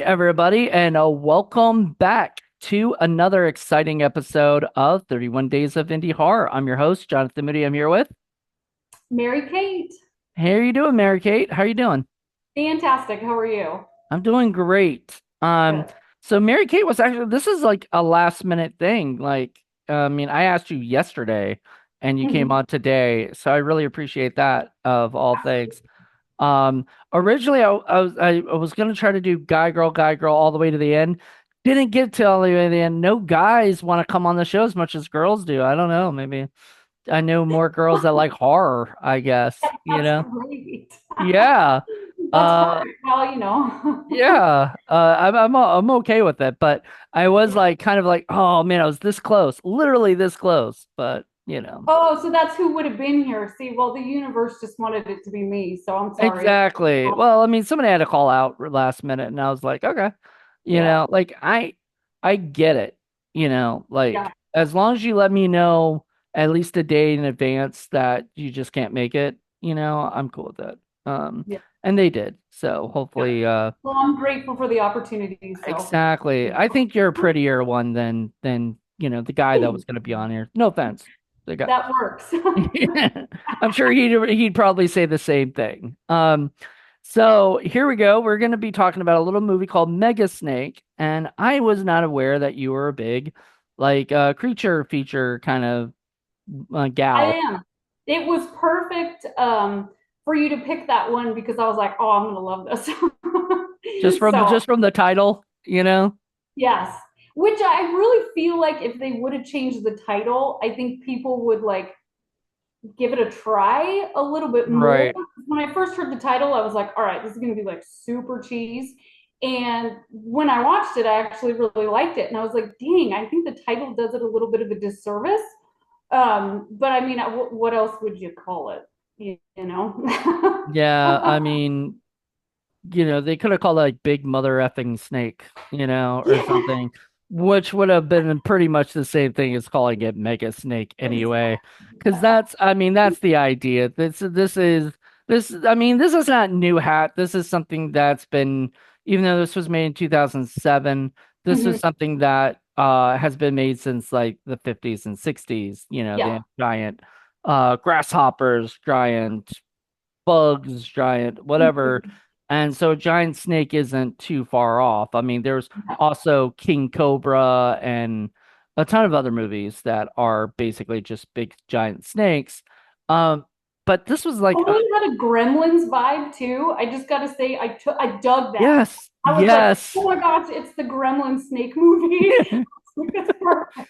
everybody, and welcome back to another exciting episode of 31 Days of Indie Horror. I'm your host, Jonathan Moody. I'm here with. Mary Kate. Hey, how you doing, Mary Kate? How are you doing? Fantastic. How are you? I'm doing great. Good. So Mary Kate was actually this is like a last minute thing. I asked you yesterday, and you came Mhm. on today, so I really appreciate that of all things. Originally I was gonna try to do guy girl all the way to the end. Didn't get to all the way to the end. No guys want to come on the show as much as girls do. I don't know. Maybe I know more girls that like horror, I guess, you That's know? great. Yeah. That's Uh perfect. Well. yeah. I'm okay with it, but I was Yeah. like kind of like, oh man, I was this close. Literally this close, but you know. Oh, so that's who would have been here. See, well, the universe just wanted it to be me, so I'm sorry. Exactly. Well, I mean, somebody had to call out last minute, and I was like, okay, Yeah. I get it. Yeah. As long as you let me know at least a day in advance that you just can't make it, I'm cool with it. Yeah. And they did. So Yeah. hopefully, Well, I'm grateful for the opportunity, so exactly. I think you're a prettier one than the guy that was going to be on here. No offense. The guy. that works. I'm sure he'd probably say the same thing. So here we go. We're going to be talking about a little movie called Mega Snake, and I was not aware that you were a big creature feature kind of I gal. am. It was perfect for you to pick that one because I was like, oh, I'm gonna love this. So Just from the title, you know? yes. Which I really feel like if they would have changed the title, I think people would like give it a try a little bit more. Right. When I first heard the title, I was like, all right, this is going to be like super cheese. And when I watched it, I actually really liked it. And I was like, dang, I think the title does it a little bit of a disservice. But I mean, what else would you call it? You know? Yeah, I mean, they could have called it like Big Mother Effing Snake, or Yeah, something, which would have been pretty much the same thing as calling it Mega Snake anyway. Because I mean, that's the idea. I mean, this is not new hat. This is something that's been, even though this was made in 2007, this is Mhm. something that has been made since like the 50s and 60s. They Yeah. have giant grasshoppers, giant bugs, giant whatever. And so Giant Snake isn't too far off. I mean, there's also King Cobra and a ton of other movies that are basically just big giant snakes. Um, but this was like, Totally had a Gremlins vibe too. I just got to say, I dug that. yes, I was like, yes. oh my gosh, it's the Gremlin snake movie. It's perfect.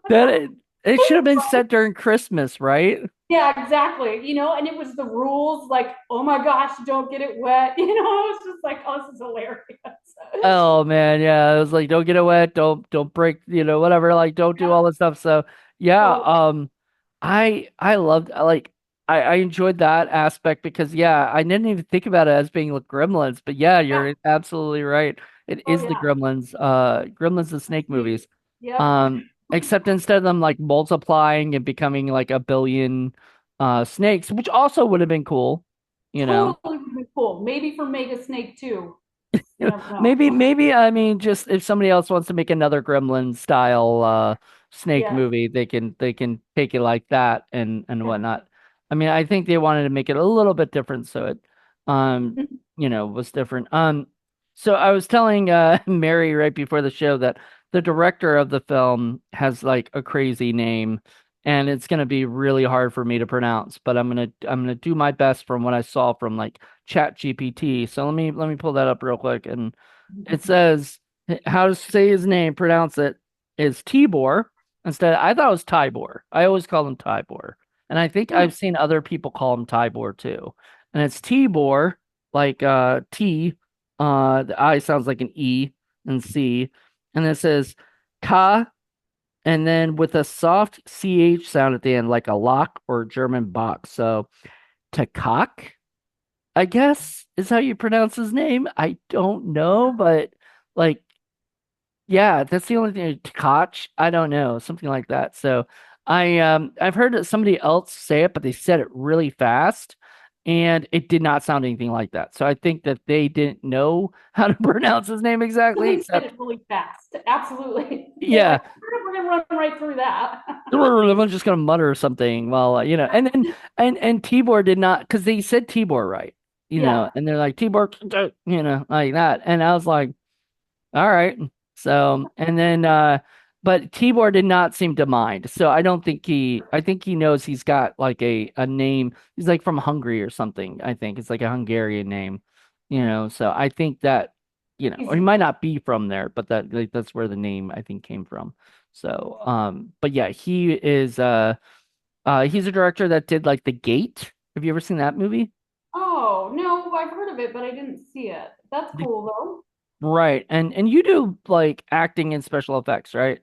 That it should have been set during Christmas, right? Yeah, exactly. And it was the rules like, oh my gosh, don't get it wet. I was just like, oh, this is hilarious. Oh man, yeah. It was like don't get it wet, don't break, whatever, like don't do all this stuff. So yeah, So, I loved I enjoyed that aspect because yeah, I didn't even think about it as being like Gremlins, but yeah, yeah. you're absolutely right. It Oh is the yeah. Gremlins the Snake Sweet. movies. Yep. Except instead of them like multiplying and becoming like a billion snakes, which also would have been cool, you know. Totally would be cool. Maybe for Mega Snake too. You never know. Maybe I mean just if somebody else wants to make another Gremlin style snake Yeah. movie, they can take it like that and Yeah. whatnot. I mean, I think they wanted to make it a little bit different so it um was different. So I was telling Mary right before the show that the director of the film has like a crazy name and it's gonna be really hard for me to pronounce, but I'm gonna do my best from what I saw from like Chat GPT. So let me pull that up real quick. And it says how to say his name, pronounce it is Tibor instead. I thought it was Tybor. I always call him Tybor. And I think I've seen other people call him Tybor too. And it's Tibor, like T, the I sounds like an E and C. And it says Ka and then with a soft CH sound at the end, like a lock or German box. So Takak. I guess is how you pronounce his name. I don't know, but like, yeah, that's the only thing. Koch, I don't know, something like that. So I've heard that somebody else say it, but they said it really fast, and it did not sound anything like that. So I think that they didn't know how to pronounce his name So exactly, they said except it really fast. Absolutely. They're yeah, like, we're gonna run right through that. I'm just gonna mutter something while and then and Tibor did not because they said Tibor right, Yeah. and they're like Tibor, like that, and I was like, all right. So, and then, but Tibor did not seem to mind. So I think he knows he's got like a name. He's like from Hungary or something. I think it's like a Hungarian name, so I think that, or he He's, might not be from there, but that like that's where the name I think came from. So, but yeah, he's a director that did like The Gate. Have you ever seen that movie? oh, no, I've heard of it, but I didn't see it. That's The, cool though. right. And you do like acting and special effects, right?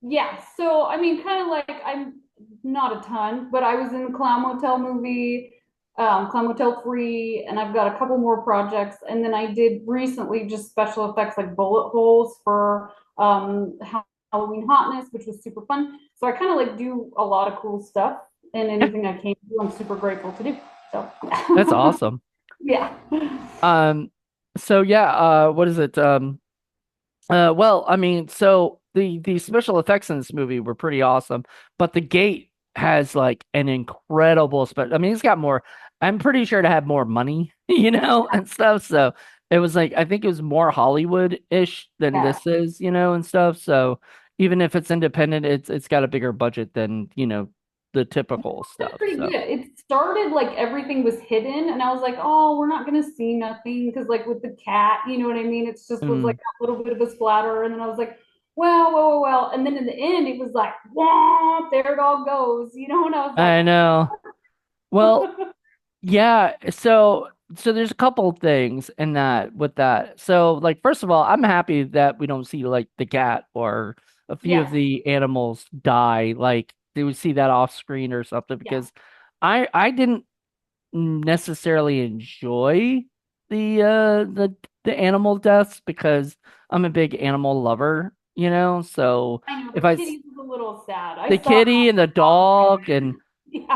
Yeah. So, I mean, kind of like I'm not a ton, but I was in the Clown Motel movie, Clown Motel 3, and I've got a couple more projects. And then I did recently just special effects like bullet holes for Halloween Hotness, which was super fun. So I kind of like do a lot of cool stuff, and anything I can do, I'm super grateful to do. So, That's awesome. yeah. Um, so yeah, what is it? Well, I mean, so the special effects in this movie were pretty awesome, but the gate has like an incredible I mean, it's got more. I'm pretty sure to have more money, and stuff. So it was like I think it was more Hollywood-ish than Yeah. this is, and stuff. So even if it's independent, it's got a bigger budget than, the typical That's stuff. pretty So, good. It started like everything was hidden, and I was like, oh, we're not gonna see nothing because, like, with the cat, you know what I mean? It's just was like mm, a little bit of a splatter, and then I was like, well, and then in the end, it was like, womp, there it all goes, and I was like, I know. Well, yeah, so there's a couple things in that with that. So like first of all, I'm happy that we don't see like the cat or a few of yes, the animals die. Like they would see that off screen or something yeah, because I didn't necessarily enjoy the animal deaths because I'm a big animal lover, So I know if the I kitties was a little sad. I the saw kitty and the how, dog and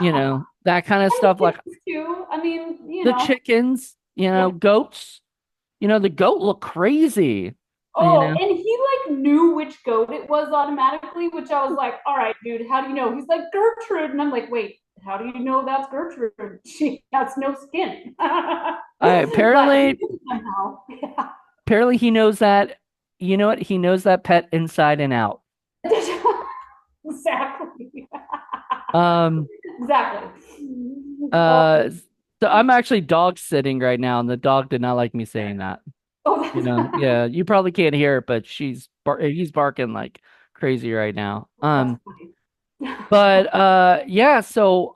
yeah, that kind of and the stuff like chickens too. I mean, the chickens, yeah. goats. The goat looked crazy. You Oh, know, and he like knew which goat it was automatically, which I was like, all right, dude, how do you know? He's like, Gertrude. And I'm like, wait, how do you know that's Gertrude? She has no skin. But he apparently, did somehow. Yeah. apparently he knows that. You know what? He knows that pet inside and out. Exactly. Um. Exactly. Oh, Uh. So I'm actually dog sitting right now, and the dog did not like me saying that. oh, that's, Yeah, you probably can't hear it, but he's barking like crazy right now. that's funny. But yeah. So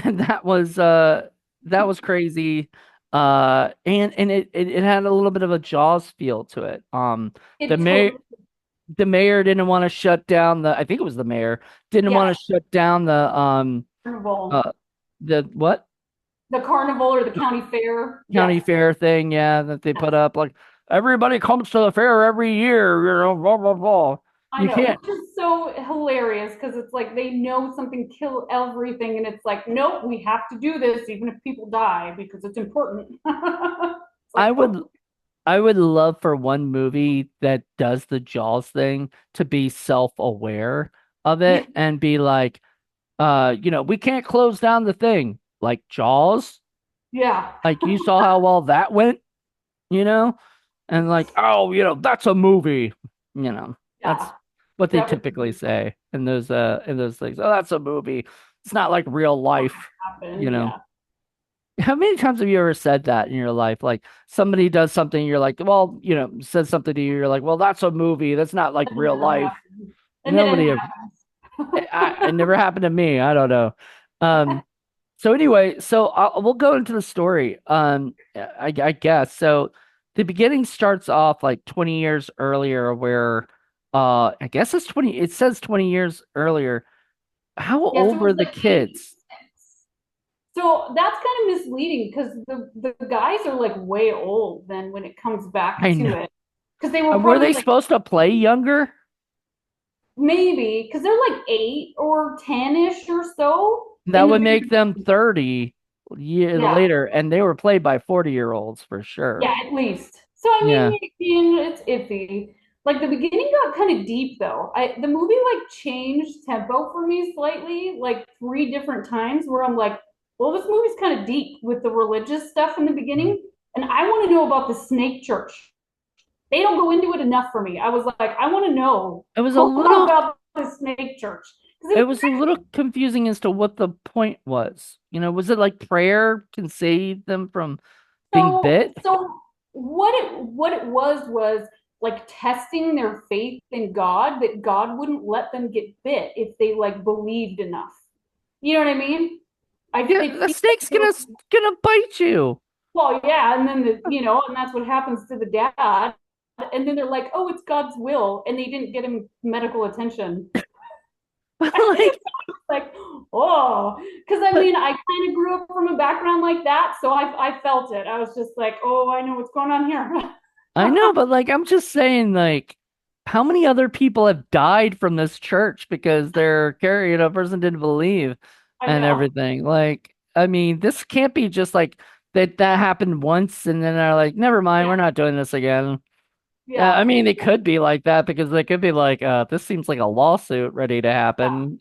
that was crazy. And it had a little bit of a Jaws feel to it. The It mayor totally, the mayor didn't want to shut down I think it was the mayor didn't want yes, to shut down carnival. uh the what The carnival or the county fair. county Yes. fair thing, yeah, that they Yes. put up like everybody comes to the fair every year, blah blah blah. I You know, can't which is so hilarious because it's like they know something kill everything, and it's like, nope, we have to do this even if people die because it's important. It's I like, oh, would I would love for one movie that does the Jaws thing to be self-aware of yeah, it and be like, we can't close down the thing. Like Jaws, yeah, like you saw how well that went, you know? And like, oh, that's a movie. That's yeah. what they That would typically say in those things. Oh, that's a movie. It's not like real life, you happen. know. Yeah. How many times have you ever said that in your life? Like somebody does something, you're like, well, says something to you, you're like, well, that's a movie. That's not like That real never life. happens. And then it Nobody ever, happens. it never happened to me. I don't know. Um, so anyway, we'll go into the story. I guess so. The beginning starts off like 20 years earlier, where I guess it's 20. It says 20 years earlier. How Yeah, so old it were was the like kids? 86. So that's kind of misleading because the guys are like way old then when it comes back I to know. it. Because they were Were probably they like supposed to play younger? maybe because they're like 8 or 10-ish or so That in the would make them beginning. 30. year Yeah. later, and they were played by 40-year-olds for sure. Yeah, at least. So I Yeah. mean, it's iffy. Like the beginning got kind of deep though. The movie like changed tempo for me slightly, like three different times where I'm like, well, this movie's kind of deep with the religious stuff in the Mhm. beginning, and I want to know about the snake church. They don't go into it enough for me. I was like, I want to know It was a more little about the snake church because it it was a little confusing as to what the point was. Was it like prayer can save them from being bit? so what it was like testing their faith in God that God wouldn't let them get bit if they like believed enough. You know what I mean? Yeah, It the feels snake's like they were, gonna bite you. well, yeah, and then and that's what happens to the dad. And then they're like, oh, it's God's will, and they didn't get him medical attention. Like, Like, oh, because I but mean, I kind of grew up from a background like that, so I felt it. I was just like, oh, I know what's going on here. I know, but like I'm just saying, like, how many other people have died from this church because their carrying a person didn't believe I and know. everything? Like, I mean, this can't be just like that happened once and then they're like, never mind, we're Yeah, not doing this again. Yeah, I yeah. mean, it could be like that because they could be like, this seems like a lawsuit ready to Yeah. happen.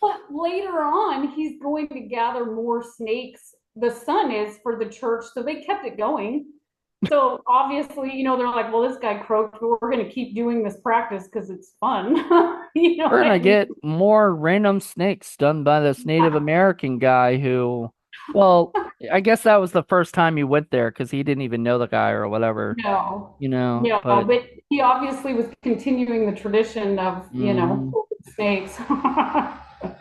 But later on, he's going to gather more snakes. The son is for the church, so they kept it going. So obviously, they're like, well, this guy croaked, but we're going to keep doing this practice because it's fun. You know We're what gonna I mean? get more random snakes done by this Native American guy who, well, I guess that was the first time he went there because he didn't even know the guy or whatever, No, no, but but he obviously was continuing the tradition of, mhm. snakes.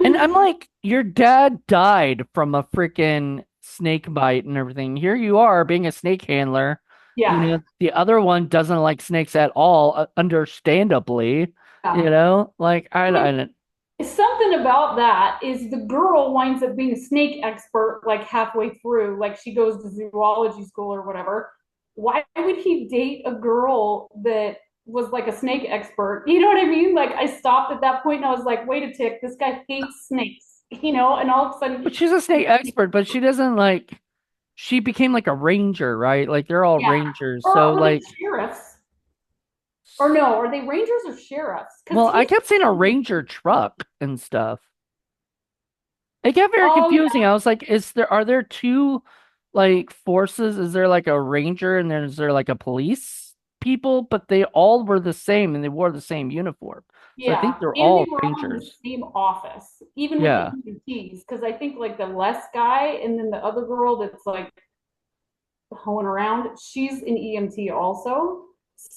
And I'm like, your dad died from a freaking snake bite and everything. Here you are being a snake handler. Yeah, The other one doesn't like snakes at all, understandably. yeah. Like I don't. Something about that is the girl winds up being a snake expert like halfway through, like she goes to zoology school or whatever. Why would he date a girl that was like a snake expert? You know what I mean? Like I stopped at that point and I was like, wait a tick, this guy hates snakes, and all of a sudden, But she's a snake expert, but she doesn't like. She became like a ranger, right? Like they're all yeah. rangers. So Or were they like, sheriffs? Or no, are they rangers or sheriffs? Because well, I he's, kept saying a ranger truck and stuff. It got very oh confusing. yeah, I was like, are there two like forces? Is there like a ranger and then is there like a police people? But they all were the same and they wore the same uniform. So I think yeah, they're and they all were all in the rangers. same office, even with the Yeah. EMTs. Because I think like the Les guy and then the other girl that's like hoeing around, she's an EMT also.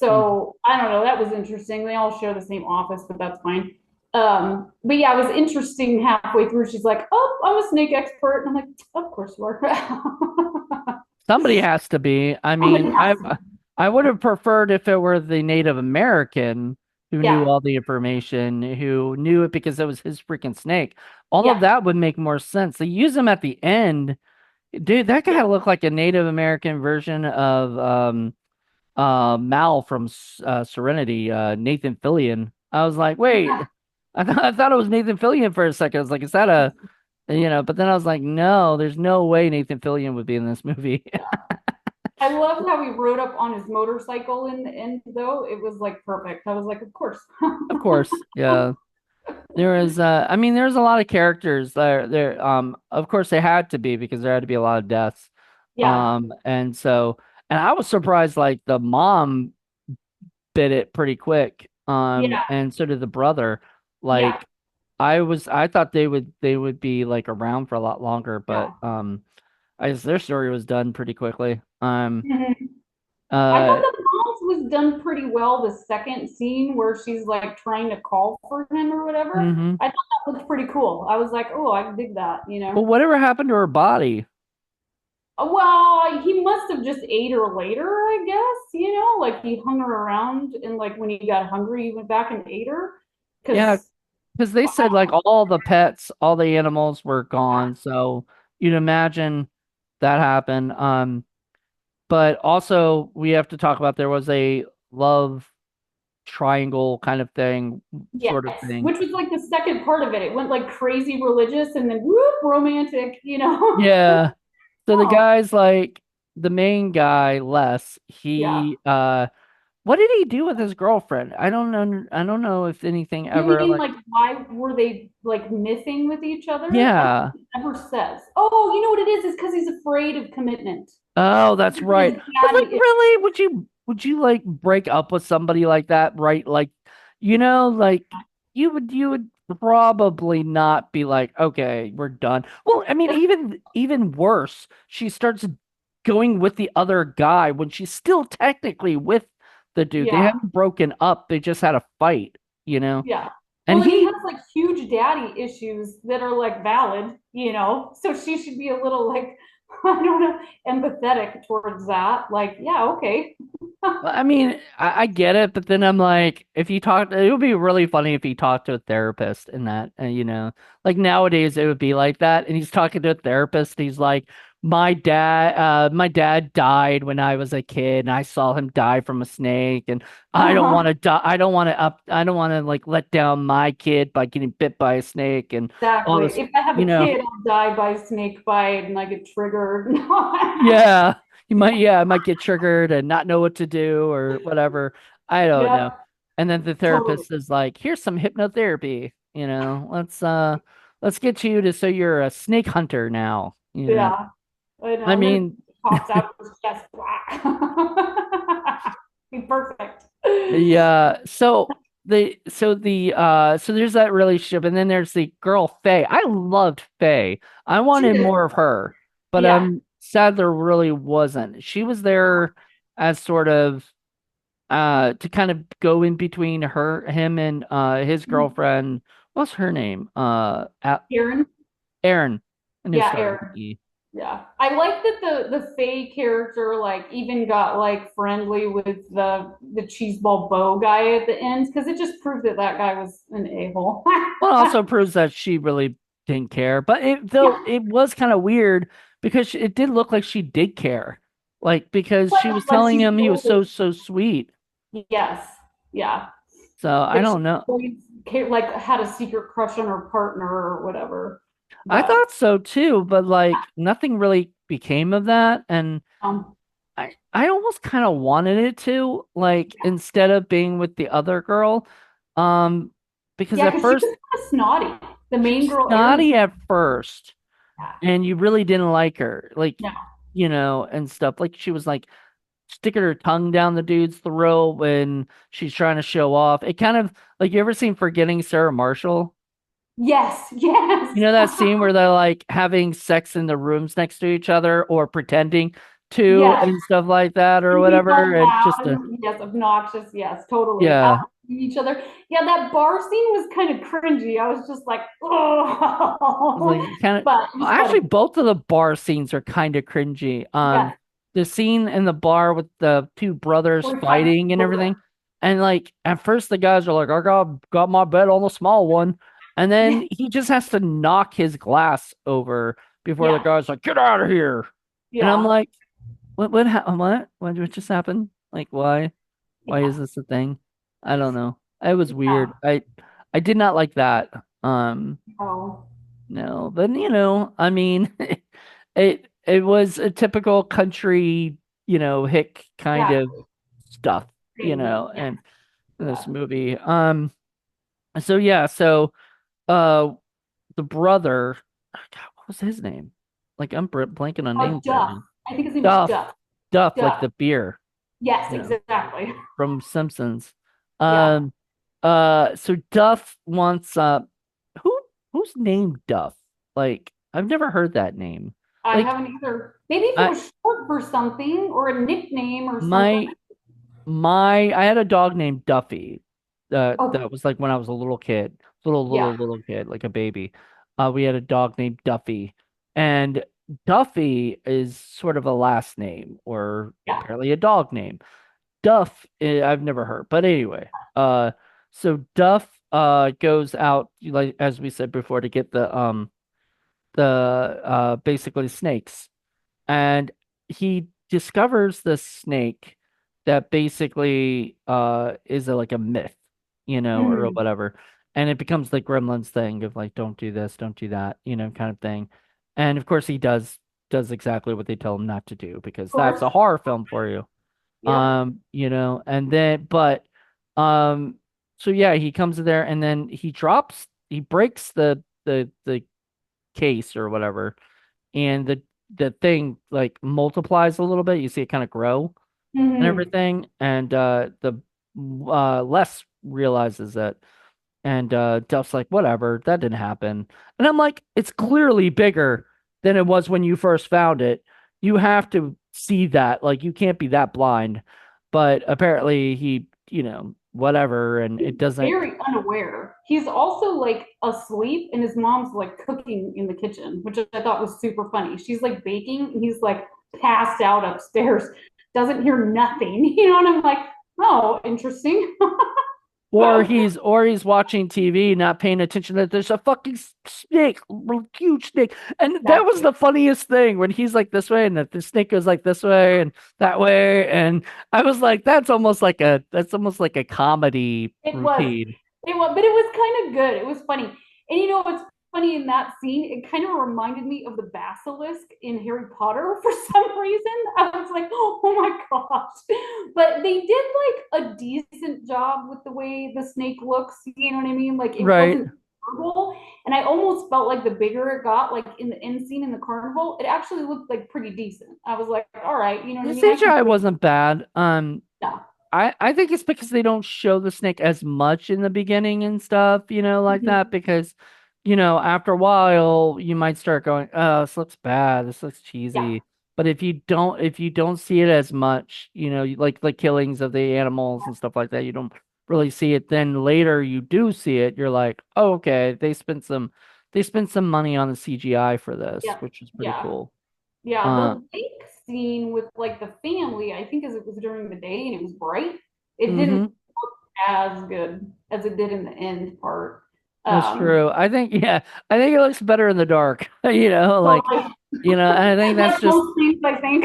Mm. So I don't know. That was interesting. They all share the same office, but that's fine. But yeah, it was interesting halfway through. She's like, "Oh, I'm a snake expert," and I'm like, "Of course you are." Somebody has to be. I Somebody mean, has to. I would have preferred if it were the Native American who knew Yeah, all the information, who knew it because it was his freaking snake. All of yeah, that would make more sense. They use him at the end. Dude, that yeah. guy looked like a Native American version of Mal from Serenity, Nathan Fillion. I was like, wait, Yeah. I thought it was Nathan Fillion for a second. I was like, is that but then I was like, no, there's no way Nathan Fillion would be in this movie. I loved how he rode up on his motorcycle in the end, though. It was like perfect. I was like, of course. Of course, yeah. There is I mean there's a lot of characters there of course they had to be because there had to be a lot of deaths. Yeah, And so and I was surprised like the mom bit it pretty quick. yeah, And so did the brother. yeah, Like I thought they would be like around for a lot longer, but yeah. I guess their story was done pretty quickly. Mhm. I thought Uh the mom's was done pretty well. The second scene where she's like trying to call for him or whatever, hmm I thought that looked pretty cool. I was like, oh, I dig that. But whatever happened to her body? Well, he must have just ate her later, I guess. Like he hung her around and like when he got hungry, he went back and ate her. Yeah, Because because they said like all the pets, all the animals were gone. So you'd imagine that happened. But also we have to talk about there was a love triangle kind of thing, yes, sort of thing. which was like the second part of it. It went like crazy religious and then whoop romantic. Yeah. So the Oh, guy's like the main guy, Les, yeah. what did he do with his girlfriend? I don't know if anything You ever mean like like why were they like missing with each other? I don't yeah. think it ever says. Oh, you know what it is? It's because he's afraid of commitment. Oh, that's right. His But like daddy. really, would you like break up with somebody like that, right? Like, like you would probably not be like, okay, we're done. Well, I mean, even worse, she starts going with the other guy when she's still technically with the dude. They Yeah, haven't broken up, they just had a fight, you know? yeah. And Well, and he has he like huge daddy issues that are like valid, you know. So she should be a little like I don't know, empathetic towards that. Like, yeah, okay. Well, I mean, I get it, but then I'm like, if he talked, it would be really funny if he talked to a therapist in that, like nowadays it would be like that, and he's talking to a therapist. He's like, my dad died when I was a kid, and I saw him die from a snake, and I don't want Uh-huh. to die. I don't want to like let down my kid by getting bit by a snake and all Exactly. this, If I have you a know. kid, I'll die by snake bite and I get triggered. Yeah, I might get triggered and not know what to do or whatever. I don't know. Yep, And then the totally. therapist is like, "Here's some hypnotherapy, let's get you to so you're a snake hunter now, Yeah, I I know. And then it mean, pops out of his chest. Be perfect. yeah, so there's that relationship and then there's the girl Faye. I loved Faye. I She wanted did. more of her, but Yeah. I'm sad there really wasn't. She was there as sort of to kind of go in between him and his girlfriend. What's her name? Karen. Erin. I knew it Yeah, started with Aaron. an E. Yeah. I like that the Faye character like even got like friendly with the cheeseball bow guy at the end because it just proved that that guy was an a-hole. Well, it also proves that she really didn't care, but Yeah. it was kind of weird because it did look like she did care, like because she was Like telling she him he was always, so sweet. yes. Yeah. So I That she don't know. always like had a secret crush on her partner or whatever. I But thought so too, but like nothing really became of that, and um I almost kind of wanted it to, like, instead of being with the other girl, um, because yeah, at because she first was kind of snotty. The she main was girl, Erin, snotty at first, yeah. and you really didn't like her, like, No. and stuff. Like she was like sticking her tongue down the dude's throat when she's trying to show off. It kind of like you ever seen Forgetting Sarah Marshall? Yes, yes. You know that scene where they're like having sex in the rooms next to each other or pretending to Yes. and stuff like that or And being whatever, all and loud just and yes, obnoxious. Yes, totally. yeah. Out each other. Yeah, that bar scene was kind of cringy. I was just like, It's oh, like kind of but it was actually funny. both of the bar scenes are kind of cringy. Yes. The scene in the bar with the two brothers We're fighting fighting and over. everything. And like at first the guys are like, I got my bet on the small one. And Yeah. then he just has to knock his glass over before the Yeah. guy's like, get out of here. And I'm Yeah. like, what just happened? Like why is Yeah. this a thing? I don't know. It was weird. I did not like that. Oh, No, but I mean, it was a typical country, hick kind of exactly. stuff, Thing. Yeah. and this Yeah. movie. So yeah, so uh, the brother, oh God, what was his name? Like I'm blanking on Oh, names right Duff. now. I think his name is Duff, Duff. Duff, like Duff. the beer, Yes, you know, exactly. from Simpsons. Yeah. Um, so Duff wants who who's named Duff? Like I've never heard that name. I Like haven't either. Maybe if it I was short for something or a nickname or something. my I had a dog named Duffy. Oh, That was like when I was a little kid, yeah. little kid, like a baby. We had a dog named Duffy, and Duffy is sort of a last name or Yeah. apparently a dog name. Duff, I've never heard, but anyway, so Duff goes out like as we said before to get the basically snakes, and he discovers the snake that basically is like a myth, or Mhm. whatever. And it becomes the Gremlins thing of like, don't do this, don't do that, kind of thing. And of course he does. does exactly what they tell him not to do because Of that's course. a horror film for you. Yep. And then um so yeah, he comes in there and then he breaks the case or whatever, and the thing like multiplies a little bit. You see it kind of grow and Hmm. everything, and the Les realizes it. And Duff's like, whatever, that didn't happen. And I'm like, it's clearly bigger than it was when you first found it. You have to see that. Like, you can't be that blind. But apparently whatever, and it doesn't. Very unaware. He's also like asleep, and his mom's like cooking in the kitchen, which I thought was super funny. She's like baking, and he's like passed out upstairs, doesn't hear nothing, and I'm like, oh, interesting. Or he's watching TV, not paying attention that there's a fucking snake, huge snake. And that That was too. the funniest thing when he's like this way and the snake goes like this way and that way. And I was like, that's almost like a comedy It was. routine. It was, but it was kind of good. It was funny. And what's funny in that scene? It kind of reminded me of the basilisk in Harry Potter for some reason. I was like, oh my gosh. But they did like a decent job with the way the snake looks. You know what I mean? Like it Right. wasn't horrible. And I almost felt like the bigger it got, like in the end scene in the carnival, it actually looked like pretty decent. I was like, all right, you know what The I mean? I can CGI do it. wasn't bad. Yeah. I think it's because they don't show the snake as much in the beginning and stuff, like that, Mhm. because, after a while you might start going, oh, this looks bad, this looks Yeah. cheesy. But if you don't see it as much, like killings of the animals and stuff like that, you don't really see it. Then later you do see it, you're like, oh, okay, they spent some money on the CGI for this, Yeah. which is pretty Yeah. cool. Yeah, Uh, the lake scene with like the family, I think as it was during the day and it was bright, it didn't mhm. as good as it did in the end part. That's Um, true. I think it looks better in the dark. Like, totally. and I think that's Like just most things, I think.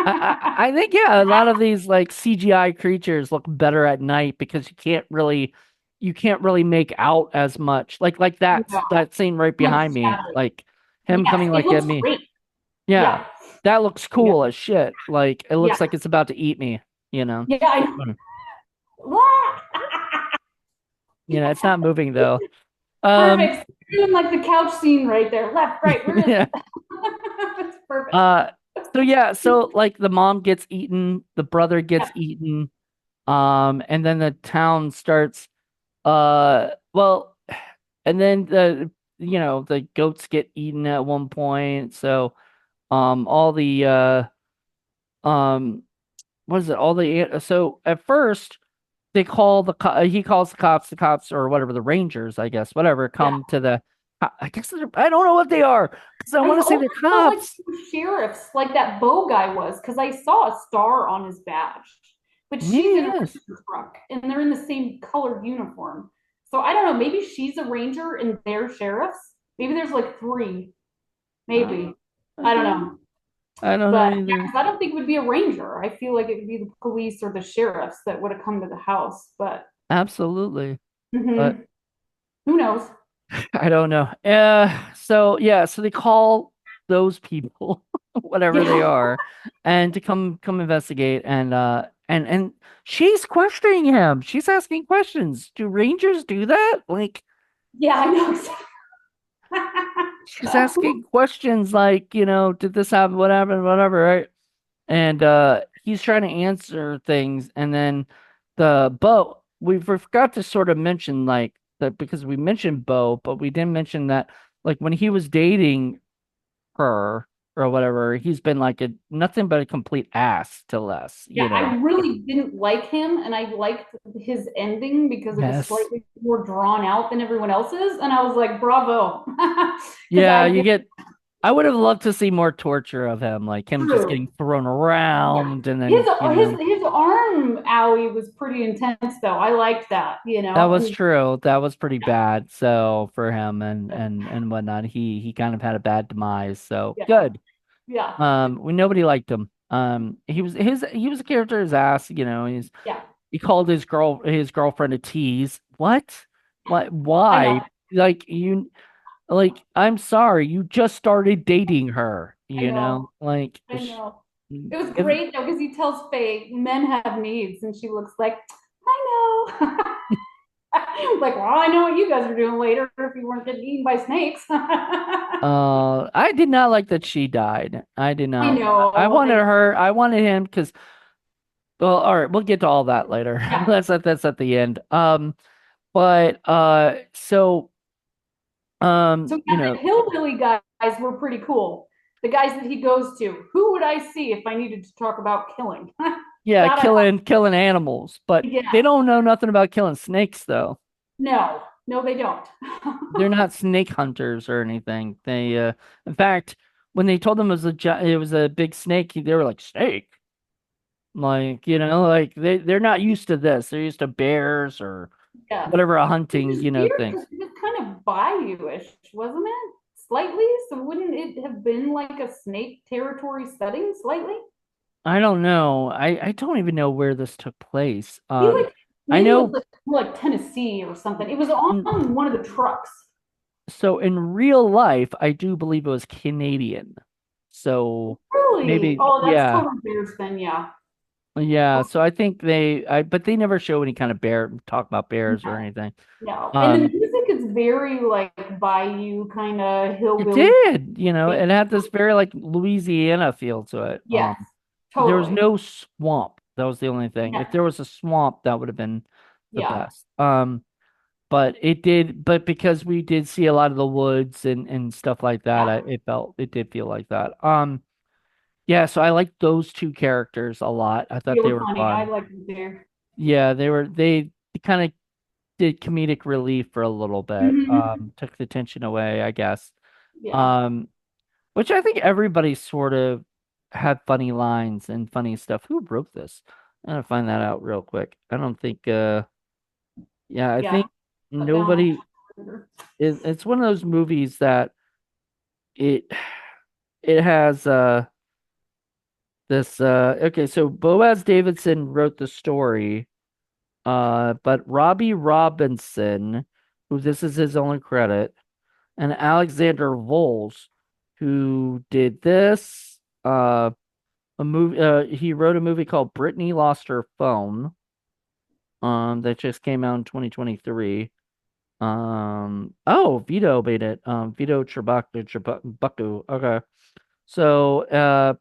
I think yeah, a lot of these like CGI creatures look better at night because you can't really make out as much. Like that Yeah, that scene right like behind me, shadows. like him Yes, coming it like at looks me. great. Yeah. Yeah, That looks yeah, cool as shit. Like it yeah, looks like it's about to eat me, you know. yeah. Mm. It's Yeah. not moving though. Um Perfect. Doing like the couch scene right there. Left, right. Where is yeah. it? That's perfect. Uh so like the mom gets eaten, the brother gets Yeah, eaten, and then the town starts well, and then the goats get eaten at one point. So all the um what is it? All the so at first he calls the cops or whatever, the rangers, I guess, whatever, yeah. come to I guess I don't know what they are because I I want to say almost they're felt like cops. they were sheriffs, like that Bo guy was, because I saw a star on his badge. But she's Maybe in a it is. ranger truck, and they're in the same colored uniform. So I don't know. Maybe she's a ranger and they're sheriffs. Maybe there's like three. Uh, Maybe I I don't don't know. I don't know But yeah, either. 'cause I don't think it would be a ranger. I feel like it would be the police or the sheriffs that would have come to the house. But Absolutely. But mhm, who knows? I don't know. So yeah, so they call those people, whatever they Yeah, are, and to come investigate, and she's questioning him. She's asking questions. Do Rangers do that? Like yeah, I know. she's asking questions like, did this happen? What happened? Whatever, right? And he's trying to answer things, and then we forgot to sort of mention like that because we mentioned Bo, but we didn't mention that like when he was dating her or whatever, he's been like a nothing but a complete ass to Les, Yeah, I really didn't like him, and I liked his ending because it was Yes. slightly more drawn out than everyone else's. And I was like, bravo. Because Yeah, I you get get I would have loved to see more torture of him, like him just through. getting thrown Yeah. around and His then, his arm owie was pretty intense though. I liked that was and true. That was pretty bad. So for him and whatnot, he kind of had a bad demise. So yeah, good. yeah, Nobody liked him. He was a character his ass. yeah. He called his girlfriend a tease. What? Why? I Why? know. Like you. Like, I'm sorry, you just started dating her, I know. Like, I know. It was give, great though because he tells Faye men have needs, and she looks like, I know. Like, well, I know what you guys are doing later if you weren't getting eaten by snakes. I did not like that she died. I did I not. I know. wanted her. I wanted him because. Well, all right, we'll get to all that later. Yeah. That's at the end. But so So yeah, the hillbilly guys were pretty cool. The guys that he goes to. Who would I see if I needed to talk about killing? yeah, That I killing animals, but they yeah. don't know nothing about killing snakes though. No, no, they don't. They're not snake hunters or anything. In fact, when they told them it was a big snake, they were like, snake? Like, like they're not used to this. They're used to bears or Yes. whatever a Which hunting, is weird because things. it was kind of bayou-ish, wasn't it? Slightly. So wouldn't it have been like a snake territory setting slightly? I don't know. I don't even know where this took place. I feel like I maybe it was know. like Tennessee or something. It was mm, on one of the trucks. So in real life, I do believe it was Canadian. So Really? maybe, Oh, that's yeah, totally Bears then, yeah. yeah. So I think but they never show any kind of talk about bears or No, anything. no. And the Um, music is very like bayou kind of it hillbilly. did, it had this very like Louisiana feel to it. Yes, There was totally. no swamp. That was the only thing. If Yeah, there was a swamp, that would have been the yeah, best. But because we did see a lot of the woods and stuff like that, yeah. it did feel like that. Yeah, so I liked those two characters a lot. I They thought they were were funny. I fun. liked it there. Yeah, they kind of did comedic relief for a little bit. Hmm. Took the tension away, I guess. Yeah. Um, which I think everybody sort of had funny lines and funny stuff. Who wrote this? I'm gonna find that out real quick. I don't think yeah, I Yeah. think Put down. nobody it's one of those movies that it it has this okay, so Boaz Davidson wrote the story, but Robbie Robinson, who this is his only credit, and Alexander Voles, who did this, a movie, he wrote a movie called Brittany Lost Her Phone, that just came out in 2023. Oh, Vito made it. Vito Tribacu. Okay. So,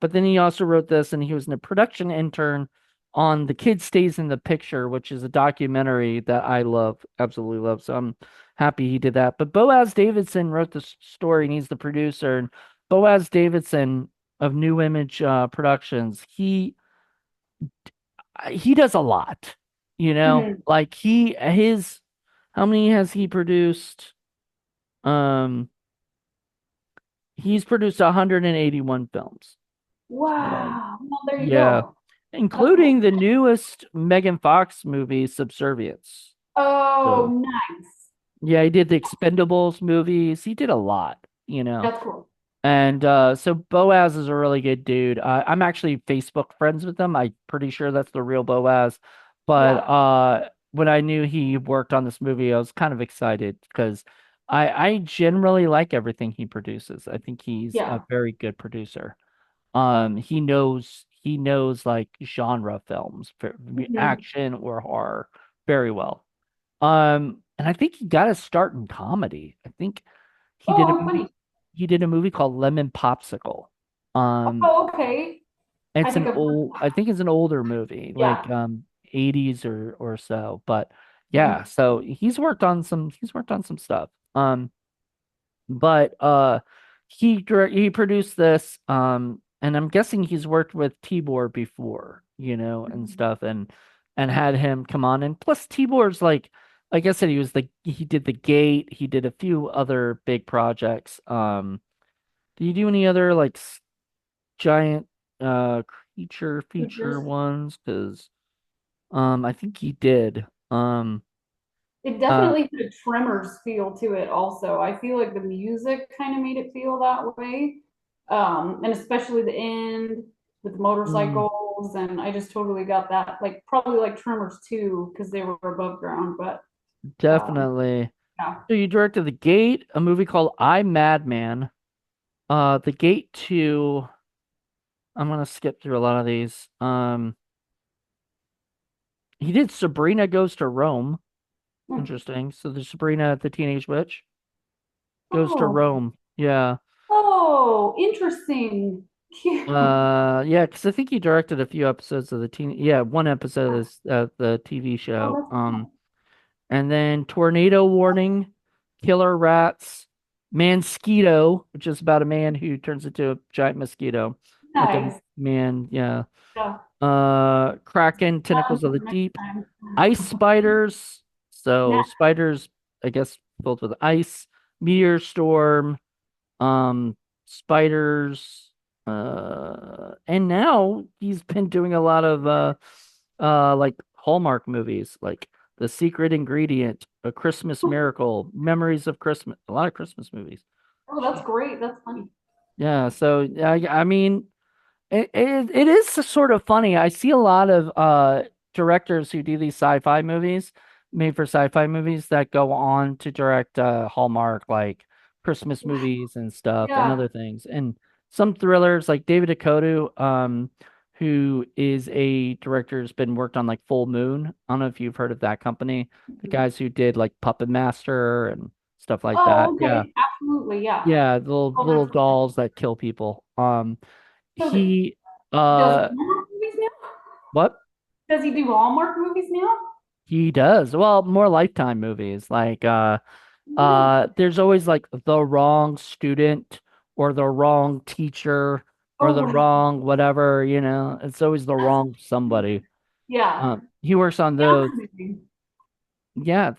but then he also wrote this, and he was a production intern on The Kid Stays in the Picture, which is a documentary that I love, absolutely love. So I'm happy he did that. But Boaz Davidson wrote the story, and he's the producer. And Boaz Davidson of New Image Productions, he does a lot, Hmm. like how many has he produced? Um, he's produced 181 films. So, Wow. Well, there you yeah, go. That's cool. including the newest Megan Fox movie, Subservience. Oh, So, nice. yeah, he did the Expendables movies. He did a lot. That's cool. And so Boaz is a really good dude. I'm actually Facebook friends with him. I'm pretty sure that's the real Boaz. But Yeah. when I knew he worked on this movie, I was kind of excited because I generally like everything he produces. I think he's a Yeah. very good producer. He knows like genre films, Hmm. action or horror very well. And I think he got his start in comedy. I think he did a Oh, how movie funny. he did a movie called Lemon Popsicle. Um, Oh, okay. I it's think an I've heard old I think it's an older movie, yeah. like 80s or so. But yeah, Mhm. so he's worked on some stuff. But he produced this, and I'm guessing he's worked with Tibor before, and stuff, and had him come on. And plus Tibor's like I said, he did The Gate, he did a few other big projects. Do you do any other like giant uh creature Features. feature ones? Because I think he did. It Uh definitely had a Tremors feel to it also. I feel like the music kind of made it feel that way. And especially the end with the mm, motorcycles. And I just totally got that, like probably like Tremors too, because they were above ground. But um, definitely. Yeah. So you directed The Gate, a movie called I Madman, The Gate 2. I'm gonna skip through a lot of these. He did Sabrina Goes to Rome. Interesting. So the Sabrina the Teenage Witch goes to Oh, Rome. Yeah. oh, interesting. Cute. Yeah, because I think he directed a few episodes of yeah, one episode of this the TV Oh, show. that's cool. And then Tornado Warning, Killer Rats, Mansquito, which is about a man who turns into a giant mosquito, like a Nice. man, yeah. Yeah. Kraken, One Tentacles of for the next Deep, time. Ice Spiders, Nah. so spiders, I guess, filled with ice, Meteor Storm, um, spiders, and now he's been doing a lot of like Hallmark movies, like The Secret Ingredient, A Christmas Miracle, Memories of Christmas, a lot of Christmas movies. Oh, that's great. That's funny. Yeah, so I mean, it is sort of funny. I see a lot of directors who do these sci-fi movies, made for sci-fi movies that go on to direct Hallmark like Christmas movies and stuff and Yeah. other things. And some thrillers like David Akoto, who is a director who's been worked on like Full Moon. I don't know if you've heard of that company. The guys who did like Puppet Master and stuff like that. Oh, Yeah. okay. Absolutely. Yeah. Yeah, the Oh, little that's great. dolls that kill people. So He does uh Hallmark movies now? what? Does he do Hallmark movies now? He does. Well, more Lifetime movies. Like Really? there's always like the wrong student or the wrong teacher or Oh, the wow. wrong whatever, you know. It's always the That's wrong somebody. yeah. He works on those. Fascinating. Yeah,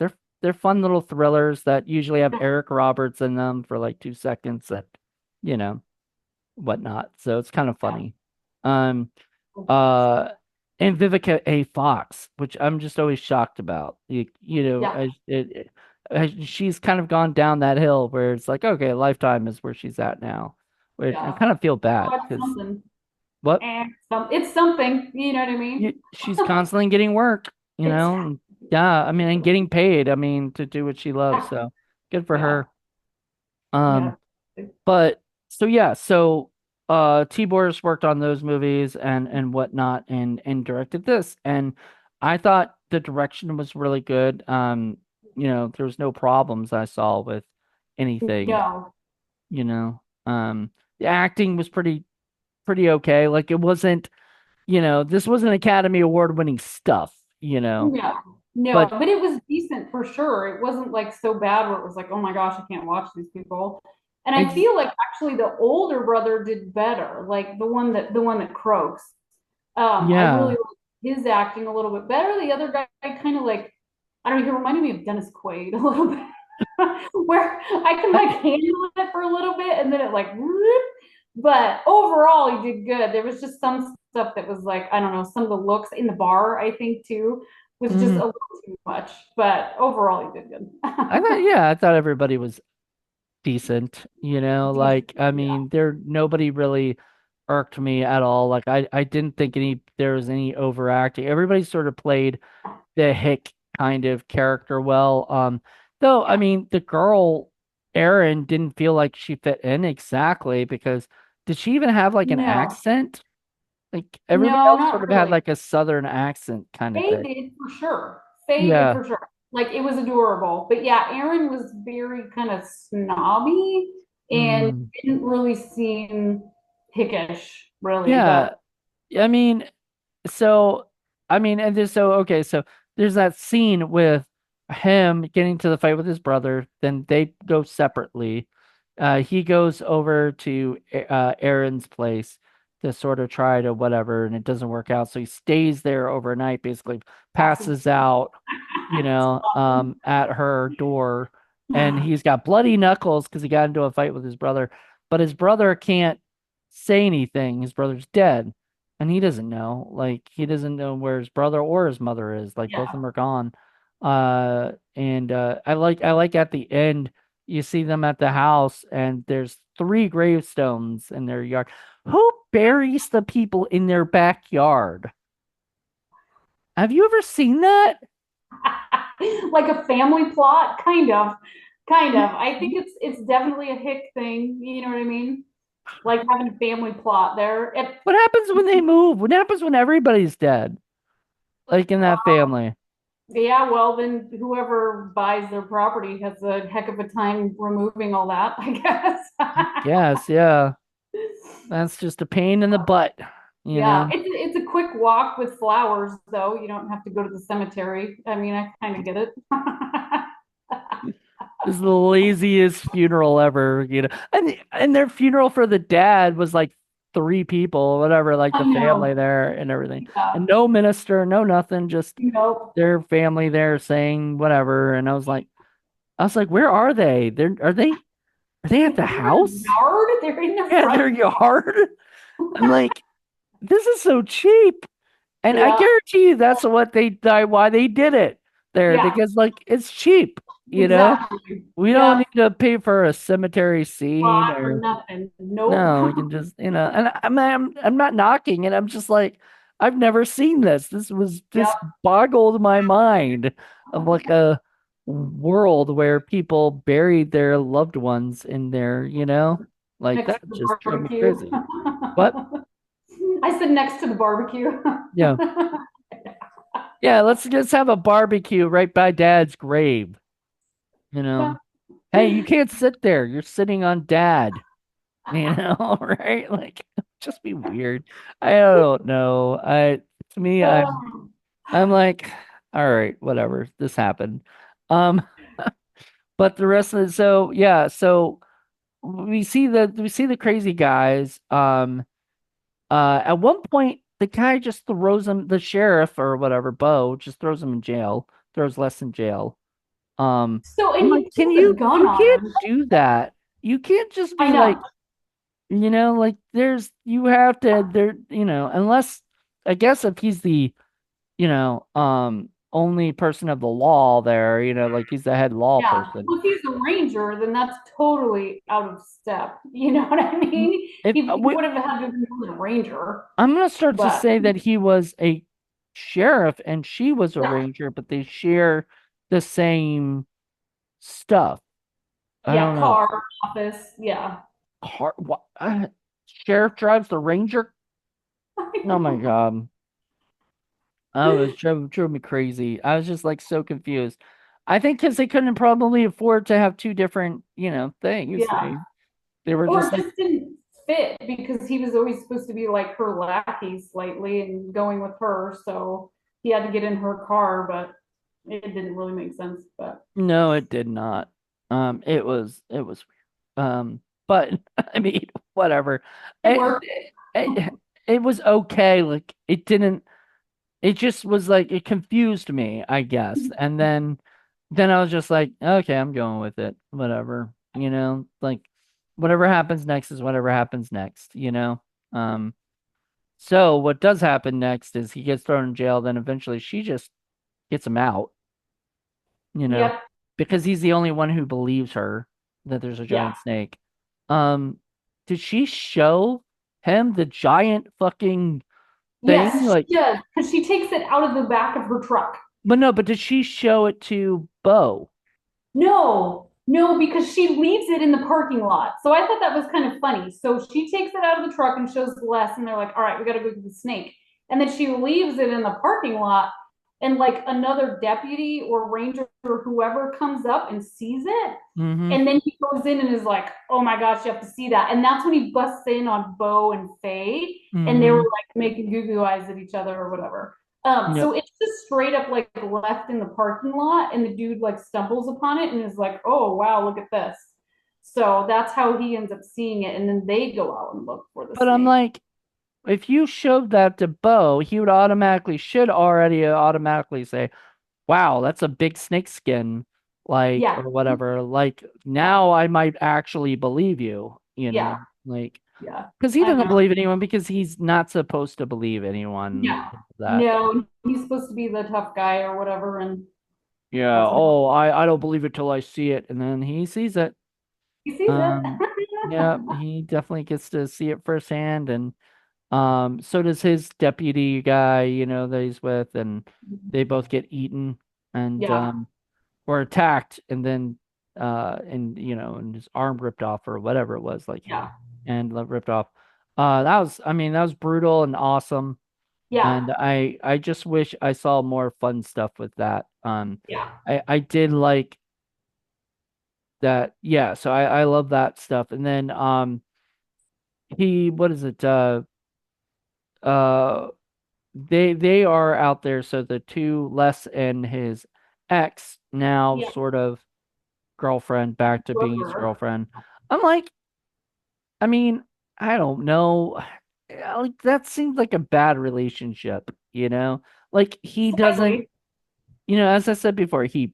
they're fun little thrillers that usually have Eric Roberts in them for like 2 seconds and you know, whatnot. So it's kind of Yeah. funny. Um uh and Vivica A. Fox, which I'm just always shocked about. You know, Yeah. she's kind of gone down that hill where it's like, okay, Lifetime is where she's at now. Which I Yeah. kind of feel Oh, bad it's because something. what And it's something. You know what I mean? she's constantly getting work, you know. Exactly. And yeah, I mean, and getting paid. I mean, to do what she loves. So good for Yeah. her. Um, Yeah. But so yeah, so T Boris worked on those movies and whatnot and directed this. And I thought the direction was really good. You know, there was no problems I saw with anything, No. you know. The acting was pretty okay. Like it wasn't, you know, this wasn't Academy Award winning stuff, you know. No. No. But But it was decent for sure. It wasn't like so bad where it was like, oh my gosh, I can't watch these people. And I ex feel like actually the older brother did better, like the one that croaks. I really yeah. like his acting a little bit better. The other guy kind of like, I don't know, he reminded me of Dennis Quaid a little bit, where I can I, like handle it for a little bit and then it like, whoop. But overall he did good. There was just some stuff that was like, I don't know, some of the looks in the bar, I think too, was just mhm. a little too much. But overall he did good. I thought yeah, I thought everybody was decent, you know, Decent, like I yeah. mean nobody really irked me at all. Like I didn't think there was any overacting. Everybody sort of played the hick kind of character well. Though I Yeah. mean the girl Erin didn't feel like she fit in exactly because did she even have like an No. accent? Like everybody No, else sort not of had really. like a southern accent kind of Faye thing. did for sure. Faye did Yeah. for sure. Like it was adorable. But yeah, Aaron was very kind of snobby and Mm. didn't really seem hickish, really. Yeah. But I mean, so I mean, and there's so okay, so there's that scene with him getting to the fight with his brother, then they go separately. He goes over to Aaron's place to sort of try to whatever, and it doesn't work out. So he stays there overnight, basically passes. passes out, you know, at her door, and he's got bloody knuckles because he got into a fight with his brother, but his brother can't say anything. His brother's dead and he doesn't know. Like he doesn't know where his brother or his mother is. Like both of Yeah. them are gone. And I like at the end you see them at the house and there's three gravestones in their yard. Who buries the people in their backyard? Have you ever seen that? Like a family plot, kind of. I think it's definitely a hick thing. You know what I mean? Like having a family plot there. What happens when they move? What happens when everybody's dead? Like in that family? Yeah, well, then whoever buys their property has a heck of a time removing all that, I guess. Yes, yeah. That's just a pain in the butt, you Yeah, know? it's a quick walk with flowers, though. You don't have to go to the cemetery. I mean, I kind of get it. This is the laziest funeral ever, you know. And their funeral for the dad was like three people, whatever, like I the family know. there and everything. Yeah. And no minister, no nothing, just Nope. their family there saying whatever. And I was like, where are they? Are they at Like the they're in the house? yard. They're in their Yeah, front. their yard. I'm like, this is so cheap. And I Yeah. guarantee you that's what they why they did it there, Yeah. because like it's cheap, you know? Exactly. We don't Yeah. need to pay for a cemetery scene Plot or or nothing. Nope. no, we can just, and I'm not knocking it. I'm just like, I've never seen this. This Yep. boggled my mind of like a world where people buried their loved ones in there, like Next that to the just drove me barbecue. crazy. But I said next to the barbecue. yeah, yeah, let's have a barbecue right by Dad's grave, you Yeah. know. Hey, you can't sit there. You're sitting on Dad. Right? Like just be weird. I don't know. To me, I'm like, all right, whatever. This happened. Um, but the rest of it, so yeah, so we see the crazy guys. At one point the guy just throws him, the sheriff or whatever, Bo, just throws him in jail, throws Les in jail. So, I'm and like, he keeps a gun you on can't him. do that. You can't just I be know. like, like you have to there, unless I guess if he's the, only person of the law there, like he's the head law Yeah. person. Well, if he's a ranger, then that's totally out of step. You know what I mean? If He would have had to have been a ranger, I'm gonna start to but say that he was a sheriff and she was a yeah, ranger, but they share the same stuff. I yeah, don't know. car, office, yeah. Sheriff drives the ranger? Oh my God. I was drove me crazy. I was just like so confused. I think because they couldn't probably afford to have two different, things. Yeah. They were Or just it like, just didn't fit because he was always supposed to be like her lackey slightly and going with her. So he had to get in her car, but it didn't really make sense. But no, it did not. It was weird. But I mean, whatever. it It, worked. it was okay. Like it didn't. It just was like it confused me, I guess. And then I was just like, okay, I'm going with it. Whatever. Like whatever happens next is whatever happens next. Um, so what does happen next is he gets thrown in jail, then eventually she just gets him out, you know, Yep. because he's the only one who believes her that there's a Yeah. giant snake. Um, did she show him the giant fucking thing? Yes, Like, she does. Because she takes it out of the back of her truck. but no, but did she show it to Bo? No, no, because she leaves it in the parking lot. So I thought that was kind of funny. So she takes it out of the truck and shows Les, and they're like, all right, we got to go get the snake. And then she leaves it in the parking lot, and like another deputy or ranger or whoever comes up and sees it. Mm-hmm. And then he goes in and is like, oh my gosh, you have to see that. And that's when he busts in on Bo and Faye, and they were Mm-hmm. like making goo goo eyes at each other or whatever. Yep. So it's just straight up like left in the parking lot, and the dude like stumbles upon it and is like, "Oh wow, look at this." So that's how he ends up seeing it, and then they go out and look for the But I'm snake. like, if you showed that to Bo, he would should already automatically say, wow, that's a big snake skin, like, Yeah, or whatever. Like, yeah, now I might actually believe you, yeah, like, yeah. because he I doesn't know. believe anyone because he's not supposed to believe anyone Yeah, that. no, he's supposed to be the tough guy or whatever, and Yeah, that's what oh, I don't believe it till I see it, and then he sees it. he sees it. Um, yeah, he definitely gets to see it firsthand, and so does his deputy guy, that he's with, and they both get eaten. and Yeah. or attacked and then and and his arm ripped off or whatever it was, like, Yeah. and ripped off. That was, I mean, that was brutal and awesome. Yeah. And I just wish I saw more fun stuff with that. Yeah. I did like that. Yeah, so I love that stuff. And then he what is it? Uh they are out there, so the two, Les and his ex, now Yeah. sort of girlfriend, back to being his Brother. girlfriend. I'm like, I mean, I don't know. Like, that seems like a bad relationship, you know? Like, he doesn't, Slightly. as I said before, he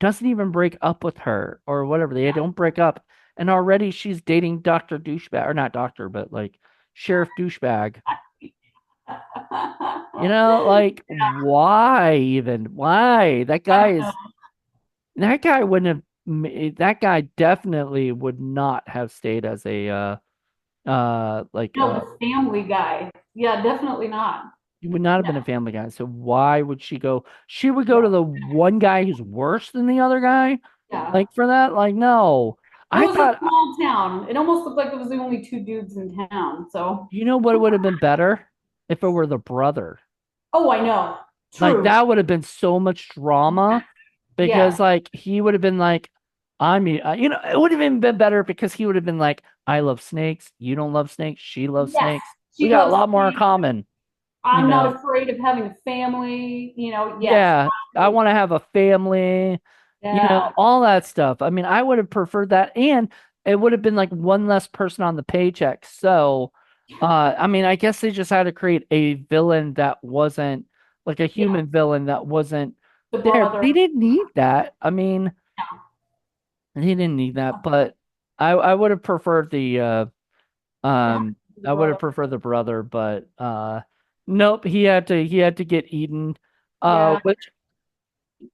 doesn't even break up with her or whatever. They don't break up. And already she's dating Dr. Douchebag, or not doctor, but like Sheriff Douchebag. Like, why even? Why? That guy wouldn't have, that guy definitely would not have stayed as a, like, No, the family guy. Yeah, definitely not. he would not have No. been a family guy. So why would she go? She would go Yeah. to the one guy who's worse than the other guy? Yeah. Like, for that? Like, no. It I was a thought, small town. It almost looked like it was the only two dudes in town. So, you know what would have been better? If it were the brother. oh, I know. Like, True. that would have been so much drama because, Yes. like, he would have been like, I mean, it would have even been better because he would have been like, I love snakes. You don't love snakes. She loves Yes. snakes. We She got a loves lot more in me. common, you I'm know? not afraid of having a family. Yes. Yeah, I want to have a family, Yeah. all that stuff. I mean, I would have preferred that, and it would have been like one less person on the paycheck. So, I mean, I guess they just had to create a villain that wasn't like a Yeah. human villain that wasn't The there. brother. They didn't need that. I mean, they didn't need that, but I would have preferred the um The I would have brother. preferred the brother, but nope, he had to get eaten. Yeah. Which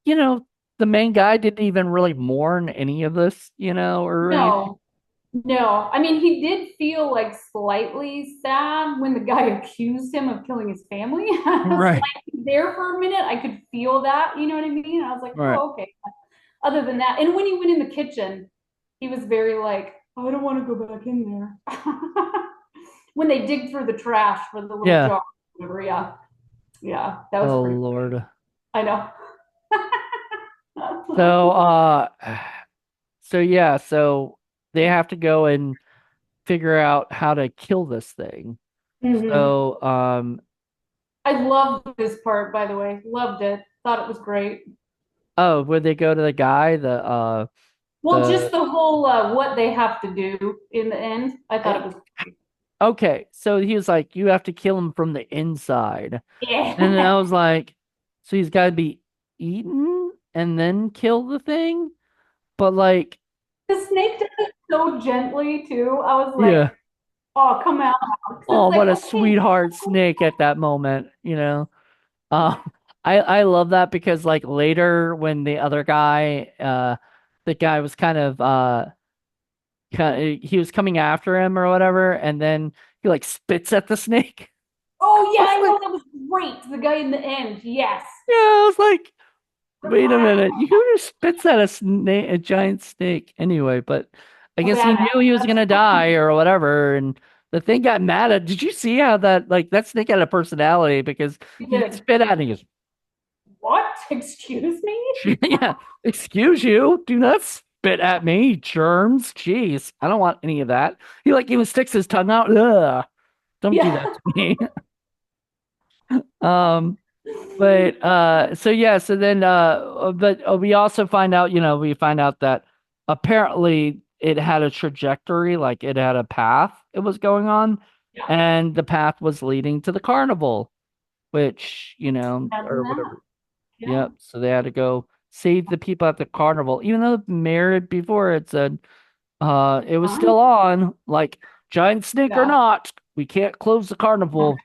you know, the main guy didn't even really mourn any of this, or anything. No. No, I mean, he did feel like slightly sad when the guy accused him of killing his family. Right. Slightly there for a minute, I could feel that. You know what I mean? I was like, Right. oh, okay. Other than that, and when he went in the kitchen, he was very like, oh, I don't want to go back in there. When they dig through the trash for the little Yeah. jar, whatever, yeah, yeah, that was Oh pretty. Lord. I know. So so yeah, so they have to go and figure out how to kill this thing. Hmm. So I loved this part, by the way. Loved it. Thought it was great. oh, would they go to the guy, Well, just the the whole what they have to do in the end. I thought eh, it was okay, so he was like, you have to kill him from the inside. And then yeah. I was like, so he's got to be eaten and then kill the thing? But like, The snake does it so gently too. I was like, yeah. oh, come out. Because Oh, it's like, what a okay, sweetheart snake at that moment. I love that because like later when the other guy, the guy was he was coming after him or whatever, and then he like spits at the snake. oh I yeah, was I like, know that was great. The guy in the end, yes. yeah, I was like, wait a minute, you just spits at a giant snake anyway, but I A guess he badass. knew he was That's gonna die or whatever, and the thing got mad at. Did you see how that snake had a personality because what he he did. spit at it and he goes, What? Excuse me? yeah, excuse you, do not spit at me, germs. Jeez, I don't want any of that. He like even sticks his tongue out. Ugh, don't do that Yeah. to me. Um, but so yeah, so then but we also find out, we find out that apparently it had a trajectory, like it had a path it was going on, Yeah. and the path was leading to the carnival, which, Imagine or that. whatever. Yeah. Yep. So they had to go save the people at the carnival, even though Mayor before it said it was Fun. still on, like, giant snake or Yeah. not, we can't close the carnival.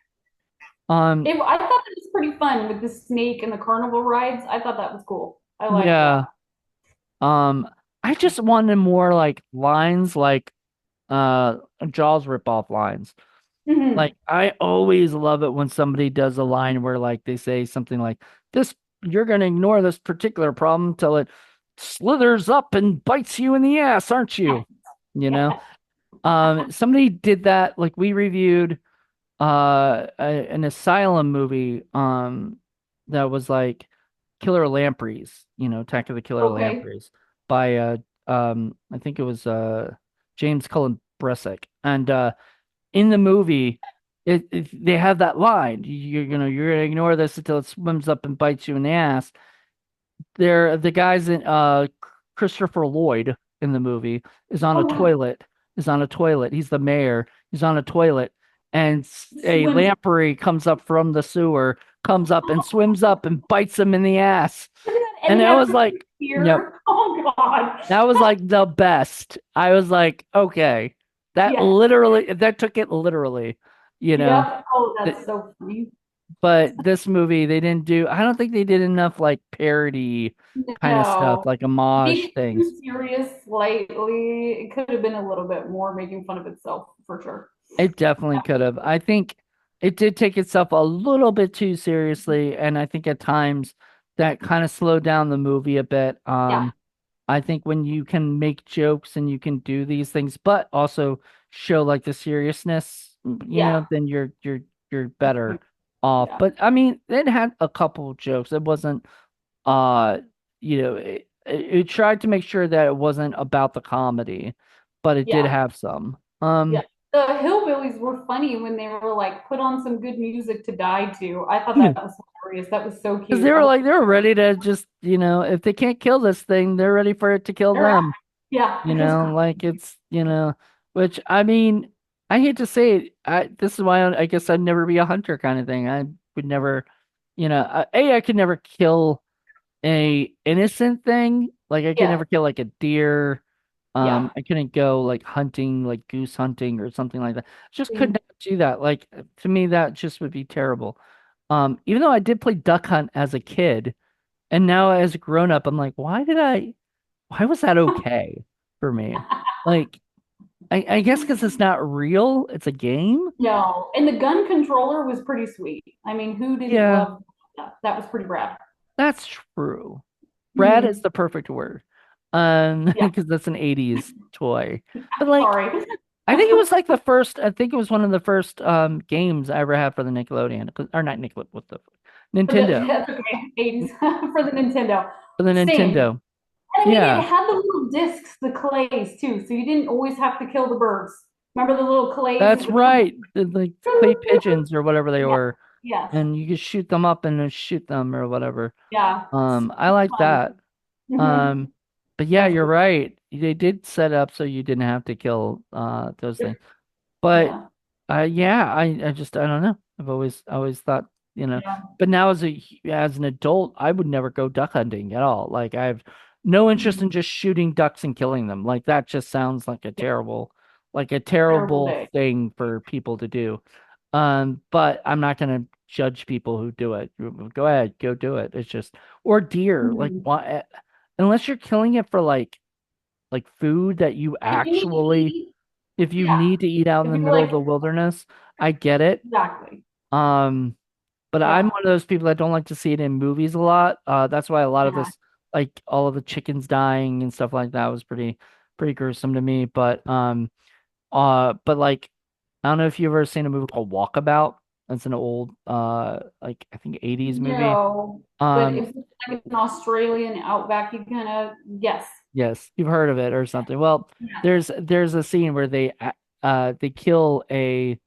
Um, I thought that was pretty fun with the snake and the carnival rides. I thought that was cool. I liked that. yeah. I just wanted more like lines like uh Jaws ripoff lines. Hmm. Like, I always love it when somebody does a line where like they say something like, this you're going to ignore this particular problem until it slithers up and bites you in the ass, aren't you? You know, Yeah. somebody did that. Like we reviewed an asylum movie that was like Killer Lampreys, Attack of the Killer Okay. Lampreys by I think it was James Cullen Bressick. And in the movie they have that line, you're gonna ignore this until it swims up and bites you in the ass. They're the guys in Christopher Lloyd in the movie is on Oh a wow. toilet, is on a toilet. He's the mayor. He's on a toilet, and a Swims. lamprey comes up from the sewer, comes up and swims up and bites him in the ass. And And they it have was to like, yep, here. Oh God. that was like the best. I was like, okay, Yes. that took it literally, you know. Yep. Oh, Th- that's so funny. But this movie, they didn't do, I don't think they did enough like parody kind of stuff, No. like Maybe homage too things. serious slightly. It could have been a little bit more making fun of itself for sure. It definitely could have. I think it did take itself a little bit too seriously, and I think at times that kind of slowed down the movie a bit. Yeah. I think when you can make jokes and you can do these things, but also show like the seriousness, Yeah. then you're better off. Yeah. But I mean, it had a couple jokes. It wasn't it tried to make sure that it wasn't about the comedy, but it did Yeah. have some. Yeah. The hillbillies were funny when they were like, put on some good music to die to. I thought that was hilarious. That was so Because cute. I was they were ready to just, if they can't kill this thing, they're ready for it to kill they're out. them. Yeah. It was great. Like which I mean, I hate to say it, this is why I guess I'd never be a hunter kind of thing. I would never, I could never kill a innocent thing. Like I could Yeah. never kill like a deer. Yeah. I couldn't go like hunting, like goose hunting or something like that. Just could Mhm. not do that. Like to me, that just would be terrible. Even though I did play duck hunt as a kid, and now as a grown up, I'm like, why was that okay for me? Like, I guess because it's not real, it's a game. No. And the gun controller was pretty sweet. I mean, who didn't Yeah, love that? That was pretty rad. that's true. Brad is Mhm. the perfect word. Yeah. Because that's an 80s toy. But like, Sorry. I think it was like I think it was one of the first games I ever had for the Nickelodeon. Or not Nickelodeon, what the For the Nintendo. that's okay, 80s for the Nintendo. For the Same. Nintendo. And I mean, it Yeah. had the little discs, the clays too, so you didn't always have to kill the birds. Remember the little clays? It That's would come. right. Like clay pigeons or whatever they Yeah. were. Yes. And you could shoot them up and then shoot them or whatever. Yeah. I Super like fun. that. Mm-hmm. Um, but yeah, That's you're for right. They did set up so you didn't have to kill those sure. things. But Yeah. yeah, I don't know. I've always thought, Yeah. but now as an adult, I would never go duck hunting at all. Like I have no interest in Mhm. just shooting ducks and killing them. Like that just sounds Yeah. like a Terrible terrible day. thing for people to do. But I'm not gonna judge people who do it. Go ahead, go do it. It's just or deer. Like Mhm. why unless you're killing it for like food that you If you need to actually eat, if you yeah. need to eat out in If the you're middle of like, the wilderness, I get it. exactly. Um, but I'm Yeah. one of those people that don't like to see it in movies a lot. That's why a lot of Yeah. this, like all of the chickens dying and stuff like that, was pretty gruesome to me. But like, I don't know if you've ever seen a movie called Walkabout. That's an old, like I think 80s movie. No. But Um, if it's like an Australian outback, you kind of, yes. yes, you've heard of it or something. Well, Yeah. there's a scene where they kill a Like,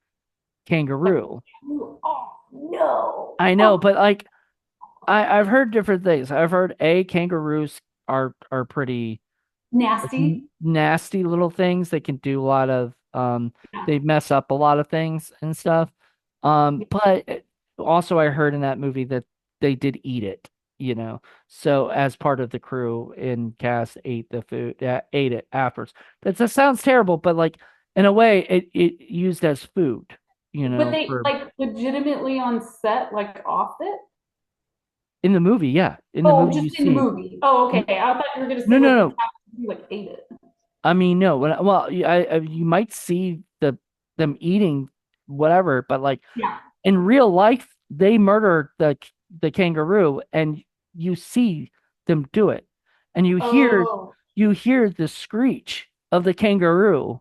kangaroo. oh, no. I know, Oh, but like I've heard different things. I've heard kangaroos are pretty like nasty. nasty little things. They can do a lot of Yeah. they mess up a lot of things and stuff. But also I heard in that movie that they did eat it, So as part of the crew in cast ate the food, ate it afterwards. That sounds terrible, but like in a way it used as food, But they for like legitimately on set, like off it. in the movie, yeah. In the Oh, movie you just in the see. movie. Oh, okay. I thought you were gonna No, say no, like the no. captain like ate it. I mean, no. Well, you might see them eating whatever, but like Yeah. in real life, they murdered the kangaroo, and you see them do it, and Oh, you hear the screech of the kangaroo,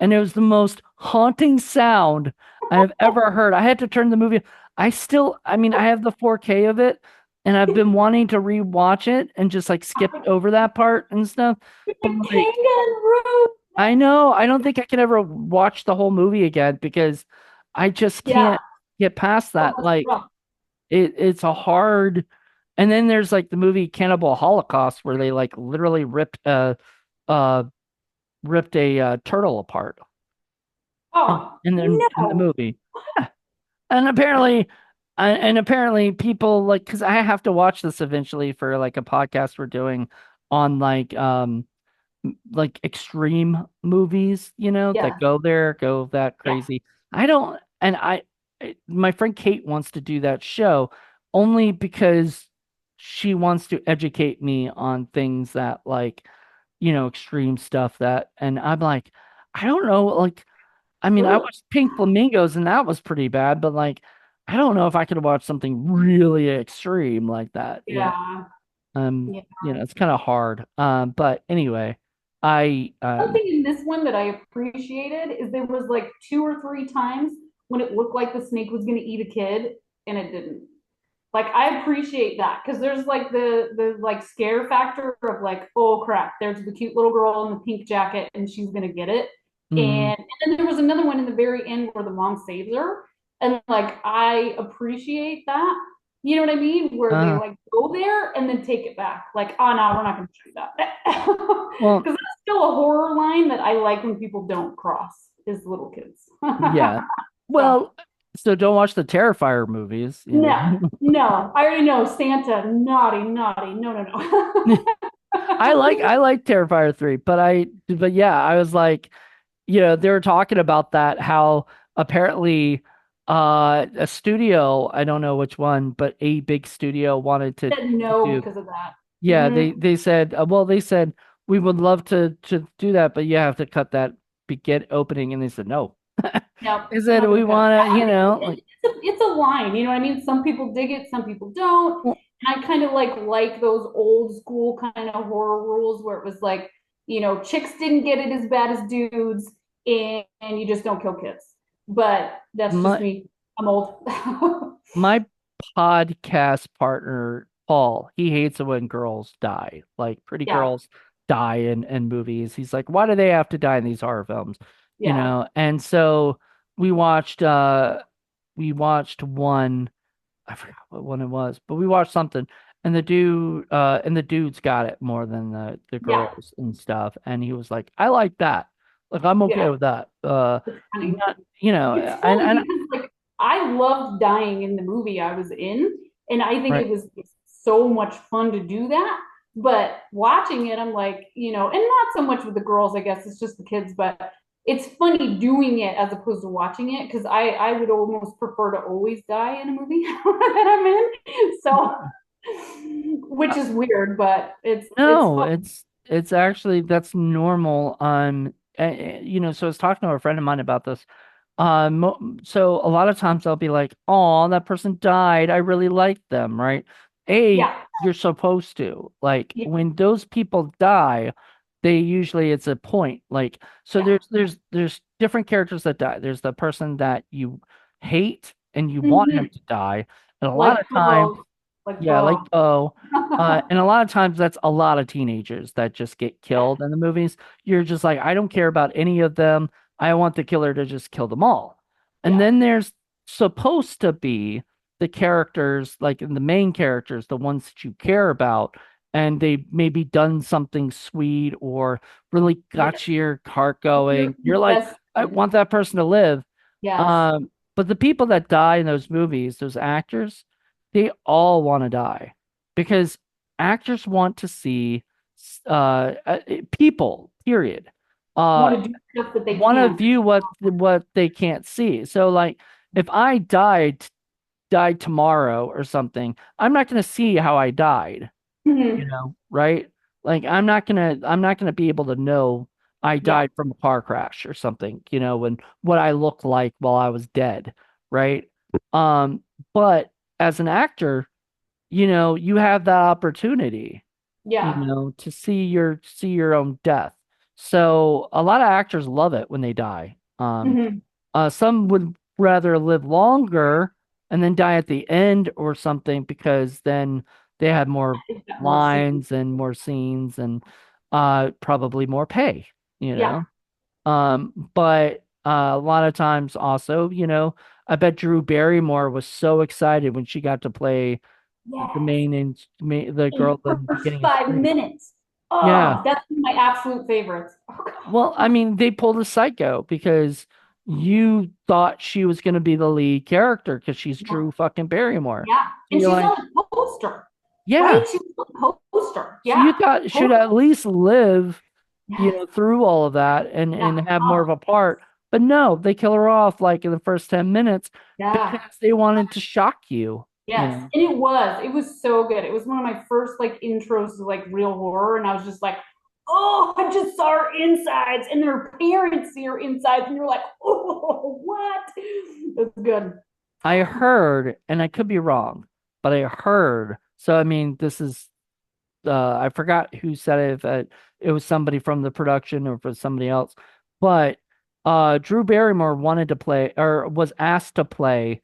and it was the most haunting sound I have ever heard. I had to turn the movie. I mean, I have the 4K of it, and I've been wanting to rewatch it and just like skip over that part and stuff. the But like, kangaroo. I know I don't think I can ever watch the whole movie again because I just Yeah, can't get past oh, that. that's Like, rough. it's a hard. And then there's like the movie Cannibal Holocaust where they like literally uh ripped a turtle apart Oh, in the no. movie. And apparently people like because I have to watch this eventually for like a podcast we're doing on like extreme movies, that Yeah, go that yeah, crazy. I don't, and my friend Kate wants to do that show only because she wants to educate me on things that like, extreme stuff and I'm like, I don't know, like, I mean, I true. watched Pink Flamingos and that was pretty bad, but like, I don't know if I could watch something really extreme like that. Yeah, yeah. It's kind of hard. But anyway, I Something in this one that I appreciated is there was like two or three times when it looked like the snake was going to eat a kid and it didn't. Like I appreciate that because there's like the like scare factor of like, oh crap, there's the cute little girl in the pink jacket and she's gonna get it. mm, And then there was another one in the very end where the mom saves her. And like I appreciate that. You know what I mean? Where they uh like go there and then take it back. Like, oh no, we're not gonna show that. well, Because that's still a horror line that I like when people don't cross as little kids. yeah. So Well, so don't watch the Terrifier movies. no, no. I already know Santa, naughty, naughty. No, no, no. I like Terrifier 3, but yeah, I was like, they were talking about that, how apparently a studio, I don't know which one, but a big studio wanted Said to no do. because of that. Yeah, Mm-hmm. they said, well, they said we would love to do that, but you have to cut that begin opening, and they said no. No, They said not we gonna cut it. want to, I like, it's a line. You know what I mean? Some people dig it, some people don't. well, And I kind of like those old school kind of horror rules where it was like, chicks didn't get it as bad as dudes, and you just don't kill kids. But that's just my me. I'm old. my podcast partner Paul, he hates it when girls die, like pretty Yeah, girls die in movies. He's like, why do they have to die in these horror films? yeah, And so we watched we watched one, I forgot what one it was, but we watched something, and the dudes got it more than the yeah, girls and stuff, and he was like, I like that. Like I'm okay yeah. with that. It's funny. Not, It's and funny because like I loved dying in the movie I was in, and I think right. it was so much fun to do that. But watching it, I'm like, and not so much with the girls, I guess it's just the kids, but it's funny doing it as opposed to watching it because I would almost prefer to always die in a movie that I'm in. So, which is weird, but it's No, fun. it's actually that's normal. So I was talking to a friend of mine about this. So a lot of times I'll be like, "Oh, that person died. I really like them," right? Yeah, You're supposed to. Like yeah, when those people die, they usually it's a point. Like so yeah. there's different characters that die. There's the person that you hate and you want him Mm-hmm. to die. And a lot of Like times Bo, like yeah, like Bo. Bo. And a lot of times that's a lot of teenagers that just get Yeah, killed in the movies. You're just like, I don't care about any of them. I want the killer to just kill them all. And yeah. then there's supposed to be the characters, like the main characters, the ones that you care about, and they maybe done something sweet or really Yeah. got your heart You're going. You're like, I invested. want that person to live. Yes. But the people that die in those movies, those actors, they all want to die because actors want to see people, period. Uh, Want to do stuff that they want to can't. view what they can't see. So like if I died tomorrow or something, I'm not going to see how I died, Mhm. right? Like I'm not gonna be able to know I Yeah. died from a car crash or something, when what I looked like while I was dead, right? Um, but as an actor, you have that opportunity, Yeah. to see your own death. So a lot of actors love it when they die. Hmm. Some would rather live longer and then die at the end or something because then they had more It's got more scenes. lines and more scenes and probably more pay, you Yeah. know. But a lot of times also, I bet Drew Barrymore was so excited when she got to play the Yes. the In girl the in the first beginning of five Scream. minutes. Yeah. Oh, that's one of my absolute favorites. Oh, Well, I mean, they pulled a psycho because you thought she was going to be the lead character because she's God. Drew fucking Barrymore. Yeah. So And you're she's on like, the poster, right? yeah. She's on the poster. So you Yeah. thought she'd Totally. at least live, Yes. through all of that and Yeah. have more of Oh, a part. But no, they kill her off like in the first 10 minutes yeah. because they wanted to shock you, you Yes. know. And it was so good. It was one of my first like intros to like real horror. And I was just like, oh, I just saw her insides and their parents see her insides. And you're like, oh, what? That's good. I heard, and I could be wrong, but I heard. So I mean, this is I forgot who said it, if it was somebody from the production or if it was somebody else. But Drew Barrymore wanted to play or was asked to play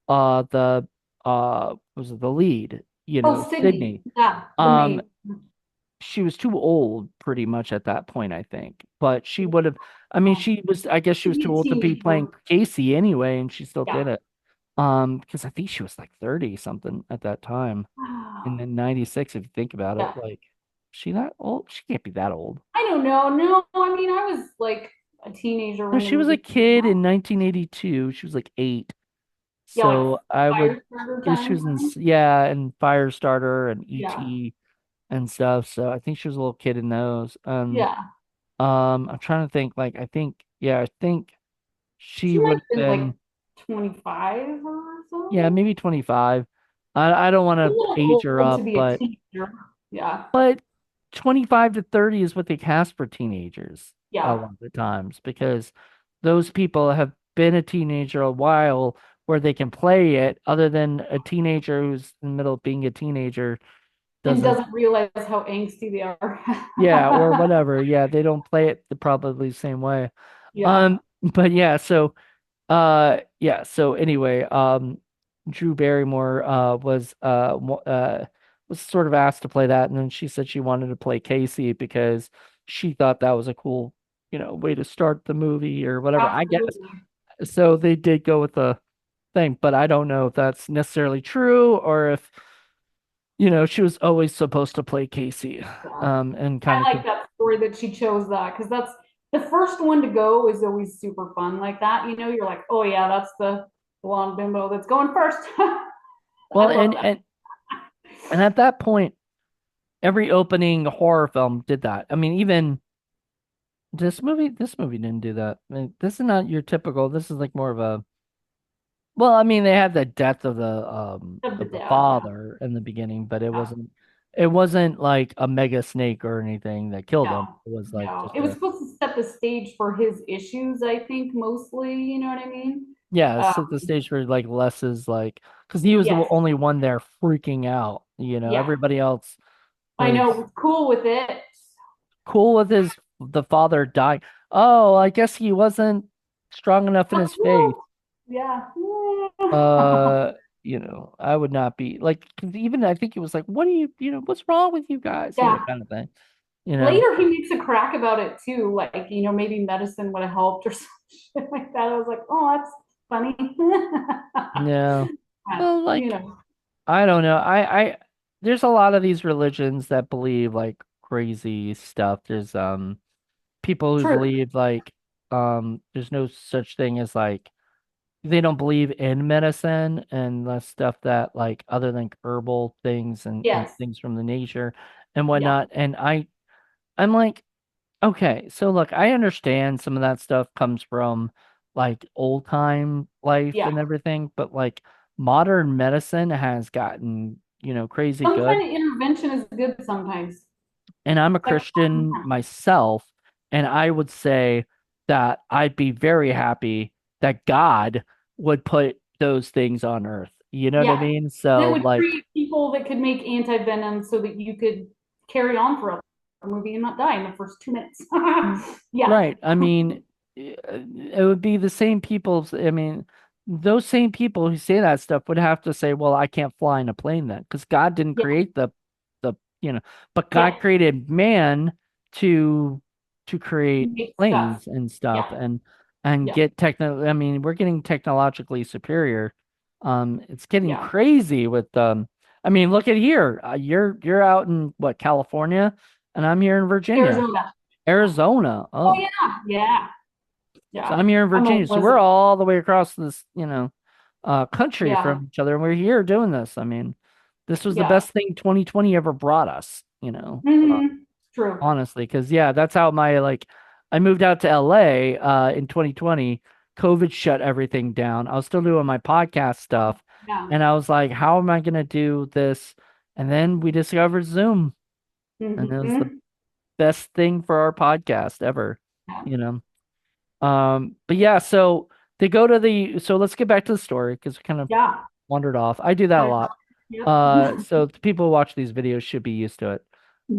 the was it the lead, Oh, Sydney. Sydney. Yeah. The Um maid. she was too old pretty much at that point, I think. But she would have, I mean, Oh, she was, I guess she to was be too a old to be playing teenager. Casey anyway, and she still Yeah. did it. Because I think she was like 30 something at that time. And then 96, if you think about it, Yeah. like, she that old? She can't be that old. I don't know. No, I mean, I was like a teenager No, when the she was a movie came kid out. in 1982. She was like 8. Yeah, like So I would Firestarter guess she kind of was in, time. yeah, and Firestarter and Yeah. E.T. and stuff. So I think she was a little kid in those. Yeah. I'm trying to think, like, yeah, I think she She might would have have been like been, 25 or yeah, so. maybe 25. I don't want A to age little her old to up, be a but teenager. Yeah. 25 to 30 is what they cast for teenagers a Yeah. lot of the times because those people have been a teenager a while where they can play it other than a teenager who's in the middle of being a teenager And doesn't, doesn't realize how angsty they are. yeah, or whatever. Yeah, they don't play it the probably the same way. Yeah. But yeah, yeah, so anyway, Drew Barrymore was sort of asked to play that, and then she said she wanted to play Casey because she thought that was a cool, way to start the movie or whatever, I guess. Absolutely. So they did go with the thing, but I don't know if that's necessarily true or if, she was always supposed to play Casey. Yeah. And kind I of like that story that she chose that because that's the first one to go is always super fun like that. You're like, oh yeah, that's the blonde bimbo that's going first. I well, love and that. and and at that point, every opening horror film did that. I mean, even this movie didn't do that. I mean, this is not your typical. This is like more of a. Well, I mean, they had the death of the Of the of the dad, yeah. father in the beginning, but it Yeah. wasn't it wasn't like a mega snake or anything that killed him. No, It was like no. just It was a, supposed to set the stage for his issues, I think, mostly, you know what I mean? yeah, Um, it's at the stage where like Les is like because he was the yes, only one there freaking out. yeah. Everybody else I know, was was cool with it. cool with the father dying. Oh, I guess he wasn't strong enough in his faith. Well, yeah. Uh, I would not be like 'cause even I think it was like, what do what's wrong with you guys? Yeah. Kind of thing. You know. Later, he makes a crack about it too, like, maybe medicine would have helped or something like that. I was like, oh, that's funny. Yeah. But, Well, like I don't know. There's a lot of these religions that believe like crazy stuff. There's people who true. believe like there's no such thing as like they don't believe in medicine and the stuff that like other than herbal things and Yes. things from the nature and Yeah. whatnot. And I'm like, okay, so look, I understand some of that stuff comes from like old time life Yeah. and everything, but like modern medicine has gotten, crazy Some good. kind of intervention is good sometimes. And I'm a Like, Christian myself, and I would say that I'd be very happy that God would put those things on earth. You know what I yeah, mean? that So would like free people people that could make anti-venom so that you could carry on for a movie and not die in the first 2 minutes. Yeah, Right. I mean, it would be the same people. I mean, those same people who say that stuff would have to say, "Well, I can't fly in a plane then," because God didn't yeah, create the but yeah. God created man to create Make stuff. planes and stuff Yeah, and yeah, get techno. I mean, we're getting technologically superior. It's getting yeah. crazy with I mean, look at here. You're out in what, California, and I'm here in Virginia. Arizona. Arizona. Oh Oh, yeah, yeah, so yeah. I'm here in I'm a Virginia. So we're resident. all the way across this, country Yeah, from each other, and we're here doing this. I mean, this was the yeah. best thing 2020 ever brought us, True. honestly, because yeah, that's how I moved out to LA in 2020. COVID shut everything down. I was still doing my podcast stuff, Yeah. and I was like, how am I gonna do this? And then we discovered Zoom, and it was the Hmm. best thing for our podcast ever, Yeah. you know. But yeah, so they go to so let's get back to the story because we kind of Yeah. wandered off. I do that a I, lot. yep. So the people who watch these videos should be used to it.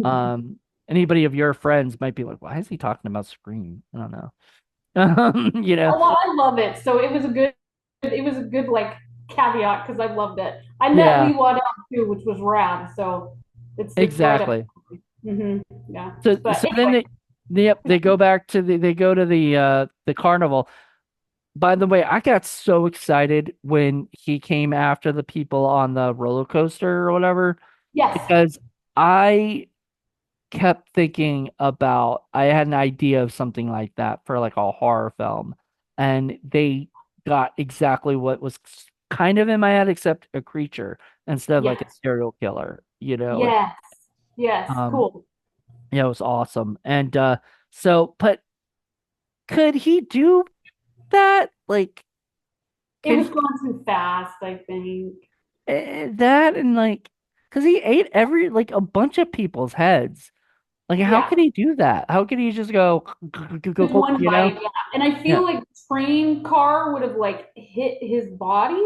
Um, Anybody of your friends might be like, why is he talking about Scream? I don't know. You know, Oh, well, I love it. So it was a good like caveat because I loved it. I met yeah, Lee Waddell too, which was rad. So it's right up. exactly. Yeah. So But then anyway, yep, they go back to they go to the carnival. By the way, I got so excited when he came after the people on the roller coaster or whatever, yes, because I kept thinking about, I had an idea of something like that for like a horror film, and they got exactly what was kind of in my head, except a creature instead of like a yes, serial killer, yes, yes. um, Cool. yeah, it was awesome. And but could he do that? Like, It could was he going too fast, I think. that and like, because he ate like a bunch of people's heads. Like, how Yeah. could he do that? How could he just go, With one you know? bite, yeah. And I Yeah. feel like the train car would have like hit his body. Like,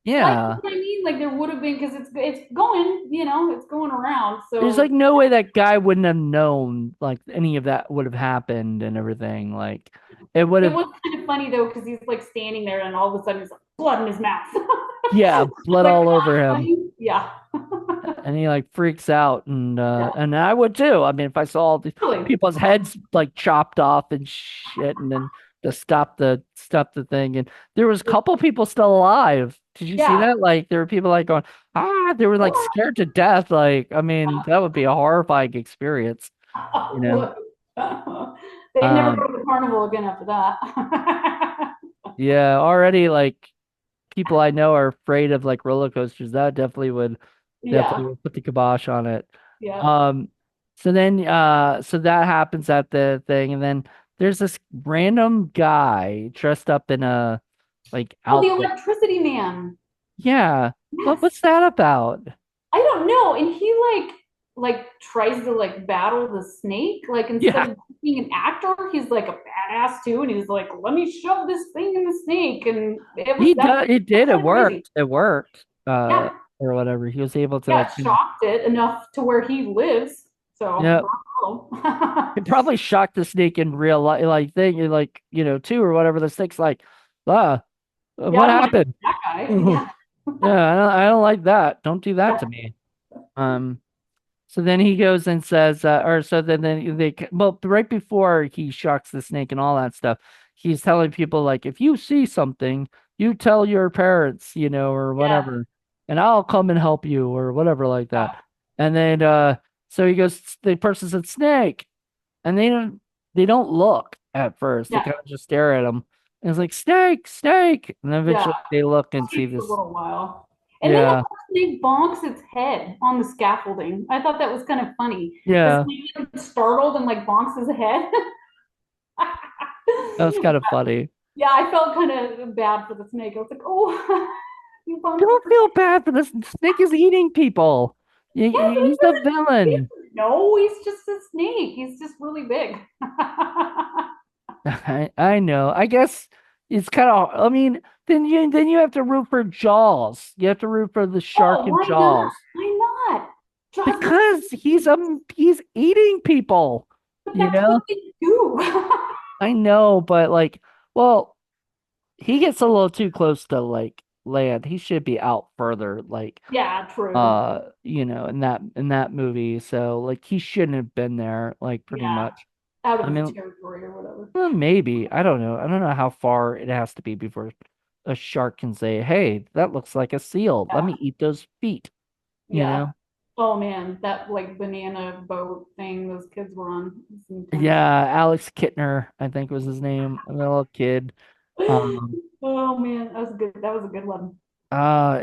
you Yeah. know what I mean? Like there would have been because it's going, it's going around. There's like So no way that guy wouldn't have known like any of that would have happened and everything. Like, it would it have, was kind of funny though because he's like standing there and all of a sudden he's like blood in his mouth. yeah, blood Like, all over him. funny. Yeah. And he like freaks out, Yeah. and I would too. I mean, if I saw all the Really. people's heads like chopped off and shit, and then to stop the thing, and there was a couple people still alive. Did you see Yeah. that? Like there were people like going, they were like scared to death. Like, I mean, that would be a horrifying experience, you know. They'd never Um, go to the carnival again after that. yeah, already like people I know are afraid of like roller coasters. That definitely Yeah. would put the kibosh on it. Yeah. Um, so that happens at the thing, and then there's this random guy dressed up in a like Oh, the outfit. electricity man. Yeah. Yes. What's that about? I don't know. And he like tries to like battle the snake. Like instead Yeah. of being an actor, he's like a badass too. And he's like, let me shove this thing in the snake. And It that's did. It kind of crazy. worked. It worked. Yeah. Or whatever. He was able to Yeah, it shocked it enough to where he lives. So yeah. bravo. It probably shocked the snake in real life, like thing, like, too, or whatever. The snake's like, ah, Yeah, what I don't like happened? that guy. Yeah. Yeah, I don't like that. Don't do that to me. Um, so then he goes and says, or so then well, right before he shocks the snake and all that stuff, he's telling people like, if you see something, you tell your parents, or Yeah. whatever, and I'll come and help you or whatever like that. Yeah. And then, so he goes, the person said snake, and they don't look at first. They Yeah. kind of just stare at him. And it's like snake, snake, and then Yeah. eventually they look and see Takes a this. little while. And then the Yeah, whole snake bonks its head on the scaffolding. I thought that was kind of funny. The yeah, snake gets startled and like bonks his head. that was kind of funny. Yeah, I felt kind of bad for the snake. I was like, oh, you bonked Don't your feel head. bad for this. Snake is eating people. Yeah, but He's the villain. no, he's just a snake. He's just really big. I know. I guess it's kind of. I mean, then you have to root for Jaws. You have to root for the shark Oh, and why not? Jaws. I Drives me crazy. Because he's eating people, But you that's know? what they do. I know, but like, well, he gets a little too close to like land. He should be out further, like Yeah, true. in that movie. So like he shouldn't have been there, like pretty Yeah, much. out I of his mean, territory or whatever. well, maybe. I don't know. I don't know how far it has to be before a shark can say, "Hey, that looks like a seal. Let me Yeah, eat those feet." You yeah. know? Oh man, that like banana boat thing those kids were on is intense. Yeah, Alex Kittner, I think was his name, a little kid. Um, Oh man, that was good. That was a good one.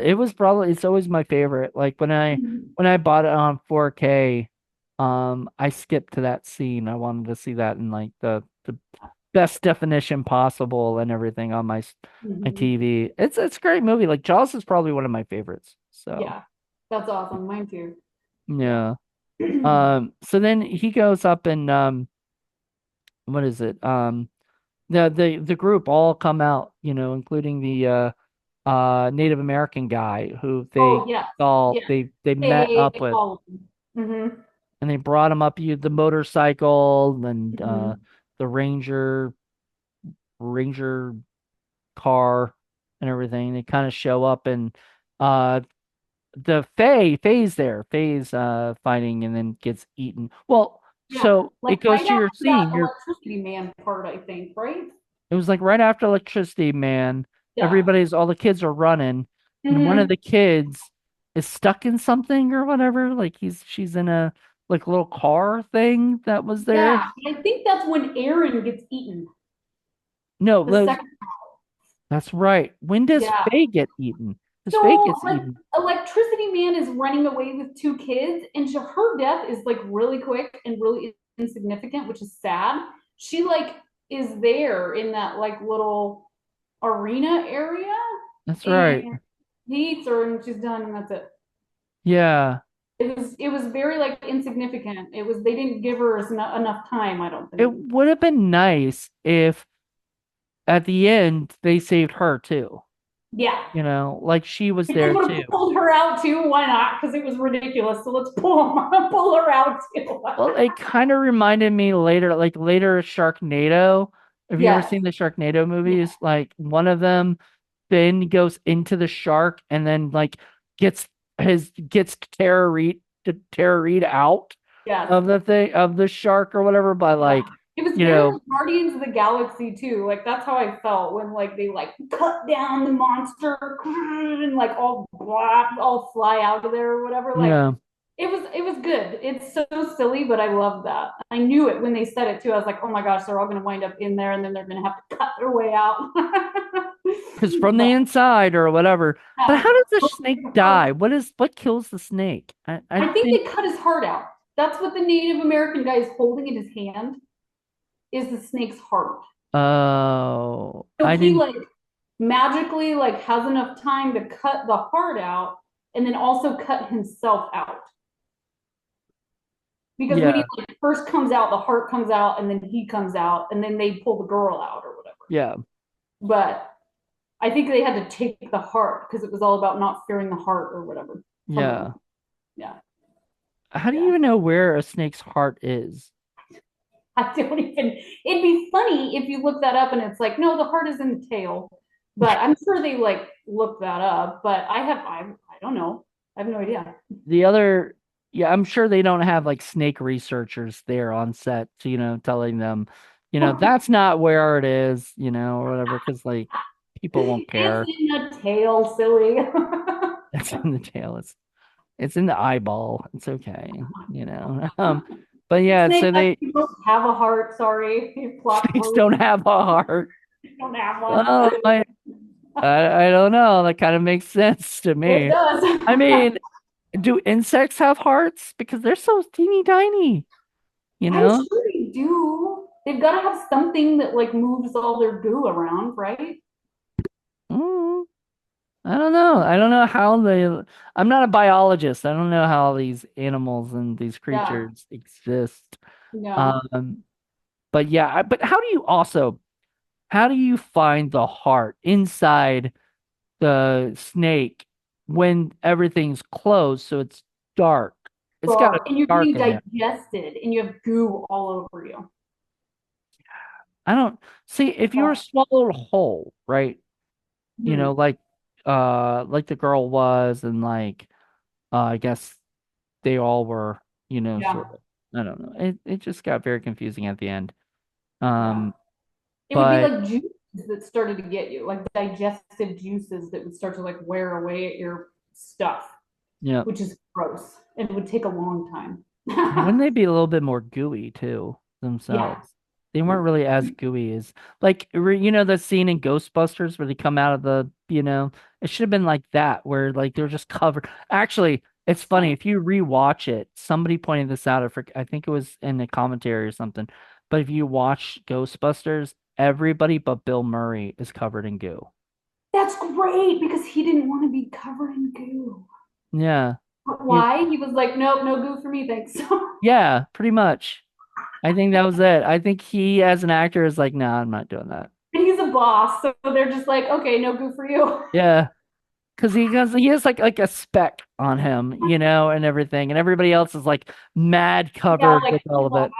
it was probably it's always my favorite. Like when I bought it on 4K, I skipped to that scene. I wanted to see that in like the best definition possible and everything on my Mhm. TV. It's a great movie. Like Jaws is probably one of my favorites. So Yeah, that's awesome. Mine too. Yeah. yeah. So then he goes up and what is it? The group all come out, including the Native American guy who Oh yes, yes. they met They up with, all of them. Mm-hmm. and they brought him up the motorcycle and Mm-hmm. the ranger car and everything. They kind of show up and uh the Faye's there. Faye's fighting and then gets eaten. Well, Yeah, so like it goes right to your after that scene. electricity man part, I think, right? It was like right after Electricity Man. Yeah. All the kids are running, and one of Mm-hmm. the kids is stuck in something or whatever. Like she's in a like little car thing that was there. Yeah, I think that's when Aaron gets eaten. No, The second. that's right. When does Yeah. Faye get eaten? Because Faye So gets like eaten. Electricity Man is running away with two kids, and her death is like really quick and really insignificant, which is sad. She like is there in that like little arena area, That's right. and he eats her, and she's done, and that's it. Yeah. It was very like insignificant. It was they didn't give her enough time, I don't It think. would have been nice if at the end they saved her too. Yeah. Like she was If they there would have too. pulled her out too, why not? Because it was ridiculous. So let's pull her out too. Well, it kind of reminded me later Sharknado. Have you ever Yes. seen the Sharknado Yeah. movies? Like one of them, Finn goes into the shark and then like gets Tara Reid out Yes. of the shark or whatever by Yeah. like, It was you very know, like Guardians of the Galaxy too. Like that's how I felt when like they like cut down the monster and like all fly out of there or whatever. Like yeah, it was good. It's so silly, but I love that. I knew it when they said it too. I was like, oh my gosh, they're all gonna wind up in there and then they're gonna have to cut their way out. because from the But inside or whatever. But yeah. how does the snake die? What kills the snake? I I think didn't. they cut his heart out. That's what the Native American guy is holding in his hand is the snake's heart. Oh, So I he didn't. like magically like has enough time to cut the heart out and then also cut himself out. Because when he Yeah, like first comes out, the heart comes out and then he comes out and then they pull the girl out or whatever. yeah, But I think they had to take the heart because it was all about not fearing the heart or whatever. Something like yeah. that. Yeah. How do you Yeah. even know where a snake's heart is? I don't even, it'd be funny if you look that up and it's like, no, the heart is in the tail. But I'm sure they like look that up. But I don't know. I have no idea. The other, yeah, I'm sure they don't have like snake researchers there on set to, telling them, that's not where it is, or whatever, because like people won't It's care. in the tail, silly. It's in the tail. It's in the eyeball. It's okay. But yeah, Snakes so actually don't have a heart. Sorry, you plot snakes twist. don't have a heart. They don't have one. Well, I don't know. That kind of makes sense to It me. does. I mean, do insects have hearts? Because they're so teeny tiny, you I'm know? sure they do. They've got to have something that like moves all their goo around, right? Mm, I don't know. I don't know how I'm not a biologist. I don't know how these animals and these Yeah. creatures exist. Yeah. Um, but yeah, but how do you find the heart inside the snake when everything's closed, so it's dark? It's got a Ugh. And you're shark getting in there. digested and you have goo all over you. I don't see if you were Ugh. swallowed whole, right? You know, Hmm. like the girl was, and like I guess they all were, Yeah. sort of. I don't know. It just got very confusing at the end. Yeah. Um, It would be but like juices that started to get you, like digestive juices that would start to like wear away at your stuff, yeah, which is gross. And it would take a long time. wouldn't they be a little bit more gooey too Yeah. themselves? They weren't really as gooey as like the scene in Ghostbusters where they come out of it should have been like that where like they're just covered. Actually, it's funny if you rewatch it. Somebody pointed this out. I think it was in the commentary or something. But if you watch Ghostbusters, everybody but Bill Murray is covered in goo. That's great because he didn't want to be covered in goo. Yeah. But He, why? He was like, nope, no goo for me, thanks. yeah, pretty much. I think that was it. I think he, as an actor, is like, no, I'm not doing that. And he's a boss, so they're just like, okay, no goo for you. Yeah, because he has like a speck on him, and everything, and everybody else is like mad Yeah, covered like with all of it.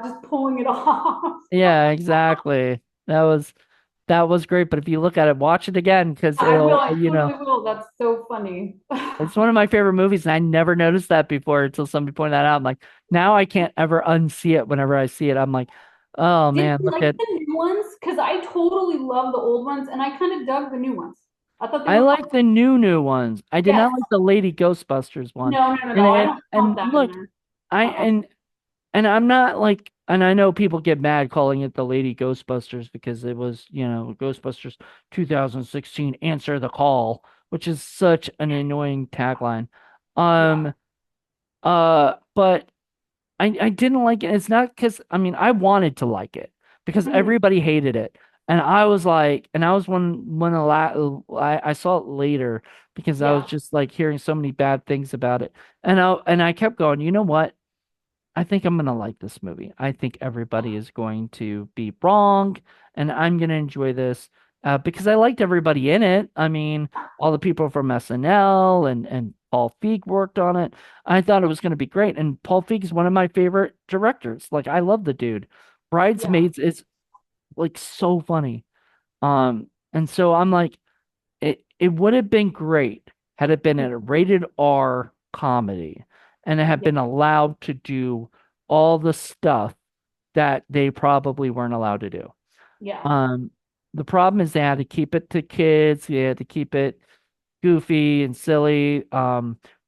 just pulling it off. Yeah, exactly. That was great. But if you look at it, watch it again because I will. it'll, I totally will. That's so funny. it's one of my favorite movies, and I never noticed that before until somebody pointed that out. I'm like, now I can't ever unsee it whenever I see it. I'm like, oh Did man, you look like at. the new ones? Because I totally love the old ones, and I kind of dug the new ones. I thought they I were fun. like the new ones. I did Yes. not like the Lady Ghostbusters one. No, no, no, And no. I and don't count and that in look, there. I and I'm not like, and I know people get mad calling it the Lady Ghostbusters because it was, Ghostbusters 2016 Answer the Call, which is such an annoying tagline. Yeah. But I didn't like it. It's not because I mean I wanted to like it because Mhm. everybody hated it, and I was like, and I was when I saw it later because I was Yeah. just like hearing so many bad things about it, and I kept going. You know what? I think I'm gonna like this movie. I think everybody is going to be wrong, and I'm gonna enjoy this because I liked everybody in it. I mean, all the people from SNL and Paul Feig worked on it. I thought it was gonna be great, and Paul Feig is one of my favorite directors. Like, I love the dude. Yeah. Bridesmaids is like so funny. And so I'm like, it would have been great had it been a rated R comedy and it had Yeah. been allowed to do all the stuff that they probably weren't allowed to do. Yeah. Um, the problem is they had to keep it to kids, they had to keep it goofy and silly.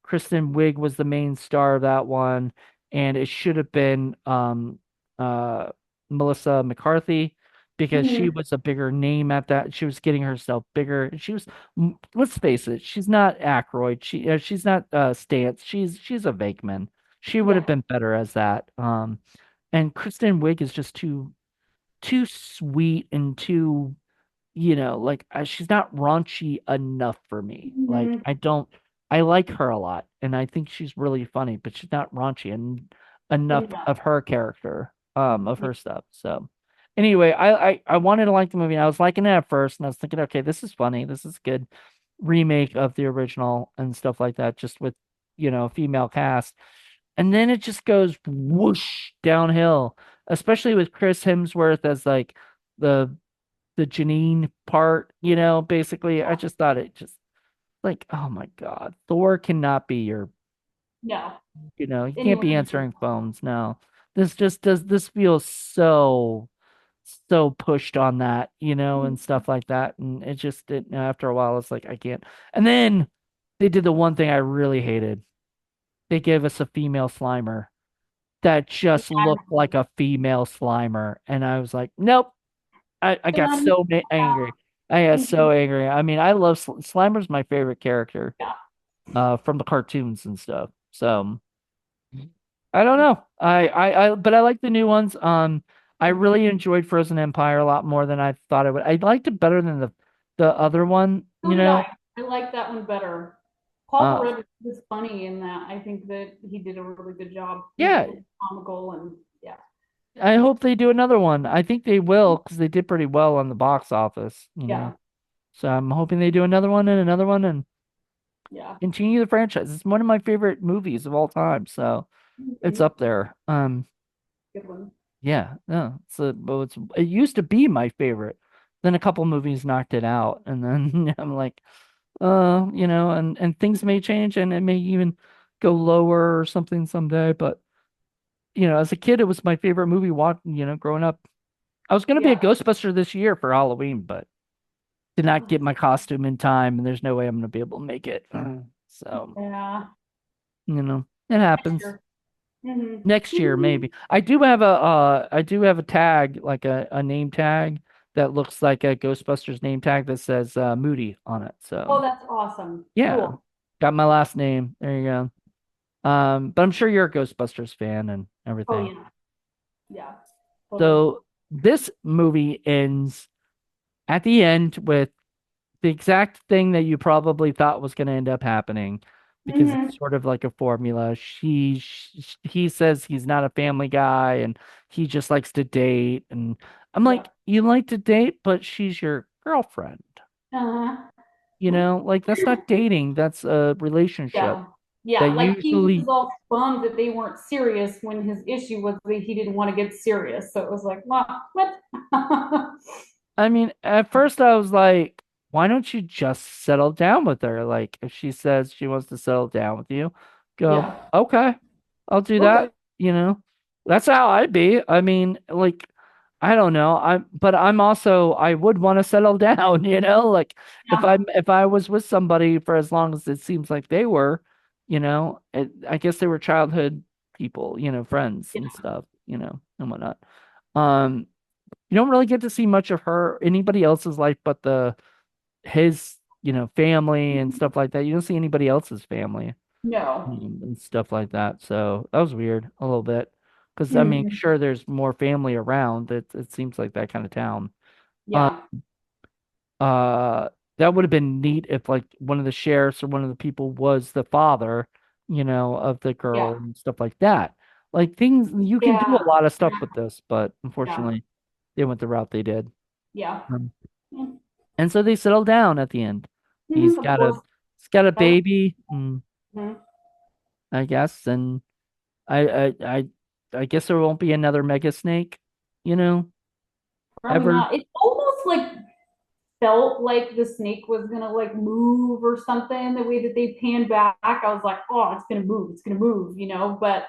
Kristen Wiig was the main star of that one, and it should have been uh Melissa McCarthy because she Mhm. was a bigger name at that. She was getting herself bigger. She was, let's face it, she's not Aykroyd. She's not Stantz. She's a Venkman. She would have Yeah. been better as that. And Kristen Wiig is just too sweet and too like she's not raunchy enough for me. Like Mhm. I like her a lot and I think she's really funny, but she's not raunchy and enough Enough. of her character, of her stuff. So anyway, I wanted to like the movie. And I was liking it at first and I was thinking, okay, this is funny. This is good remake of the original and stuff like that, just with, a female cast. And then it just goes whoosh downhill, especially with Chris Hemsworth as like the Janine part, basically. I just thought it just like, oh my God, Thor cannot be your, No. he can't be Anyone. answering phones. No, this feels so pushed on that, and stuff like that. And it just did after a while, it's like, I can't. And then they did the one thing I really hated. They gave us a female Slimer that just looked like a female Slimer. And I was like, nope. I got Done. so angry. I got so angry. I mean, I love Slimer's my favorite character Yeah. from the cartoons and stuff. So I don't know. But I like the new ones. I really enjoyed Frozen Empire a lot more than I thought I would. I liked it better than the other one, So did I. I like that one better. Paul Uh, Rudd was funny in that. I think that he did a really good job. He was yeah, really comical and yeah. I hope they do another one. I think they will because they did pretty well on the box office. Yeah. So I'm hoping they do another one and another one and. Yeah. continue the franchise. It's one of my favorite movies of all time, so it's Mhm. up there. Good one. Yeah, no, well, it used to be my favorite. Then a couple movies knocked it out, and then I'm like, and things may change, and it may even go lower or something someday. But as a kid, it was my favorite movie. Growing up, I was gonna be a Yeah. Ghostbuster this year for Halloween, but did not get my costume in time, and there's no way I'm gonna be able to make it. So, Yeah. it Next happens. year. Hmm. Next year, maybe. I do have a tag, like a name tag that looks like a Ghostbusters name tag that says Moody on it. Oh, So that's awesome. yeah, Cool. got my last name. There you go. But I'm sure you're a Ghostbusters fan and Oh everything. yeah. Yeah. Totally. So this movie ends at the end with the exact thing that you probably thought was going to end up happening because it's Hmm. sort of like a formula. He says he's not a family guy and he just likes to date. And I'm Yeah. like, you like to date, but she's your girlfriend. Uh-huh. Like that's not dating, that's a relationship Yeah. Yeah. that Like he was usually, all bummed that they weren't serious when his issue was that he didn't want to get serious. So it was like, what? I mean, at first I was like, why don't you just settle down with her? Like, if she says she wants to settle down with you, go, Yeah. okay, I'll do Okay. that. You know, that's how I'd be. I mean, like, I don't know. But I'm also, I would want to settle down, like Yeah. if I was with somebody for as long as it seems like they were, I guess they were childhood people, friends Yeah. and stuff, and whatnot. Um, you don't really get to see much of her, anybody else's life, but his, family and stuff like that. You don't see anybody else's family, No. and stuff like that. So that was weird a little bit. Because I mean, Hmm. sure, there's more family around. It seems like that kind of town. Uh, Yeah. uh, that would have been neat if like one of the sheriffs or one of the people was the father, of the girl Yeah. and stuff like that. Like things you can do a Yeah. lot of stuff Yeah. with this, but Yeah. unfortunately, they went the route they did. Yeah. Um, And so they settle down at the end. He's Of got a course. he's got a That was, baby, mhm. I guess, and I I I I guess there won't be another mega snake, you know, Probably ever. not. It almost like felt like the snake was gonna like move or something. The way that they panned back, I was like, oh, it's gonna move. It's gonna move, but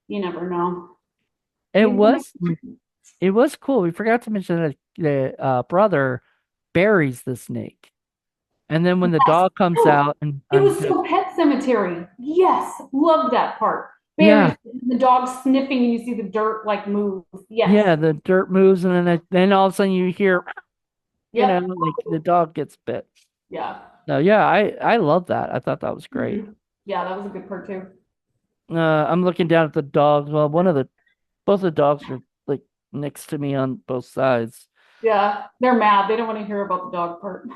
you never know. It Maybe we'll make. was it was cool. We forgot to mention that the brother buries the snake, and then when the Yes. dog comes Oh, out and it was does, so Pet Cemetery. Yes, loved that part. Buries yeah, the dog sniffing, and you see the dirt like move. Yes. yeah, the dirt moves, and then all of a sudden you hear, Yep. like the dog gets bit. Yeah. So yeah, I love that. I thought that was great. Mhm. Yeah, that was a good part too. I'm looking down at the dogs. Well, both the dogs are like next to me on both sides. Yeah, they're mad. They don't want to hear about the dog part.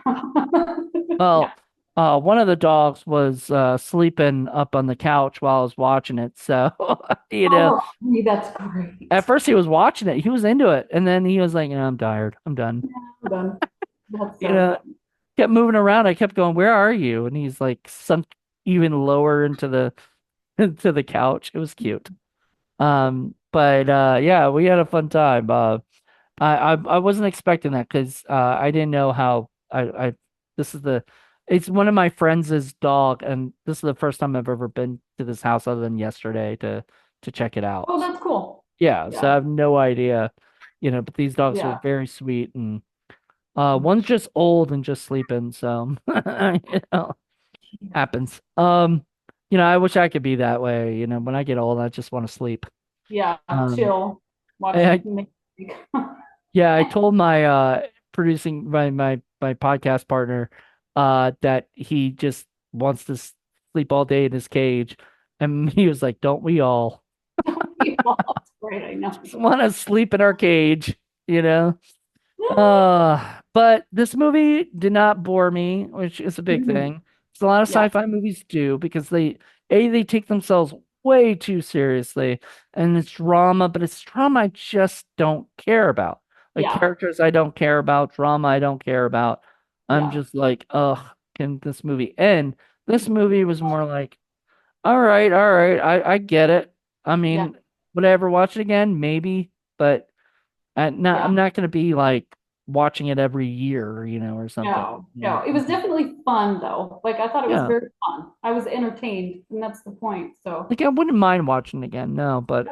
Yeah. Well, one of the dogs was sleeping up on the couch while I was watching it. So, you know, Oh, that's great. at first he was watching it, he was into it, and then he was like, I'm tired, I'm done. I'm done. That's You so know, funny. kept moving around. I kept going, "Where are you?" And he's like sunk even lower into the into the couch. It was cute. But yeah, we had a fun time. I wasn't expecting that because I didn't know how I this is the it's one of my friends' dog, and this is the first time I've ever been to this house other than yesterday to check it out. Oh, that's cool. Yeah, so I Yeah. have no idea, but these dogs are Yeah. very sweet, and one's just old and just sleeping, so happens. I wish I could be that way. When I get old, I just want to sleep. Yeah. Um, Chill. Watch I, music. Yeah, I told my producing my podcast partner that he just wants to sleep all day in his cage. And he was like, "Don't we all It's great. I know. just want to sleep in our cage, you know?" But this movie did not bore me, which is a big Mhm. thing. It's a lot of Yeah. sci-fi movies do because they take themselves way too seriously, and it's drama, but it's drama I just don't care about. Like Yeah. characters I don't care about, drama I don't care about. I'm Yeah. just like, ugh, can this movie end? This movie was more like, all right, I get it. I Yeah, mean, would I ever watch it again? Maybe, but yeah. I'm not gonna be like watching it every year, or something. No, no. It was definitely fun though. Like I thought it was Yeah. very fun. I was entertained, and that's the point. So Like I wouldn't mind watching it again, no, but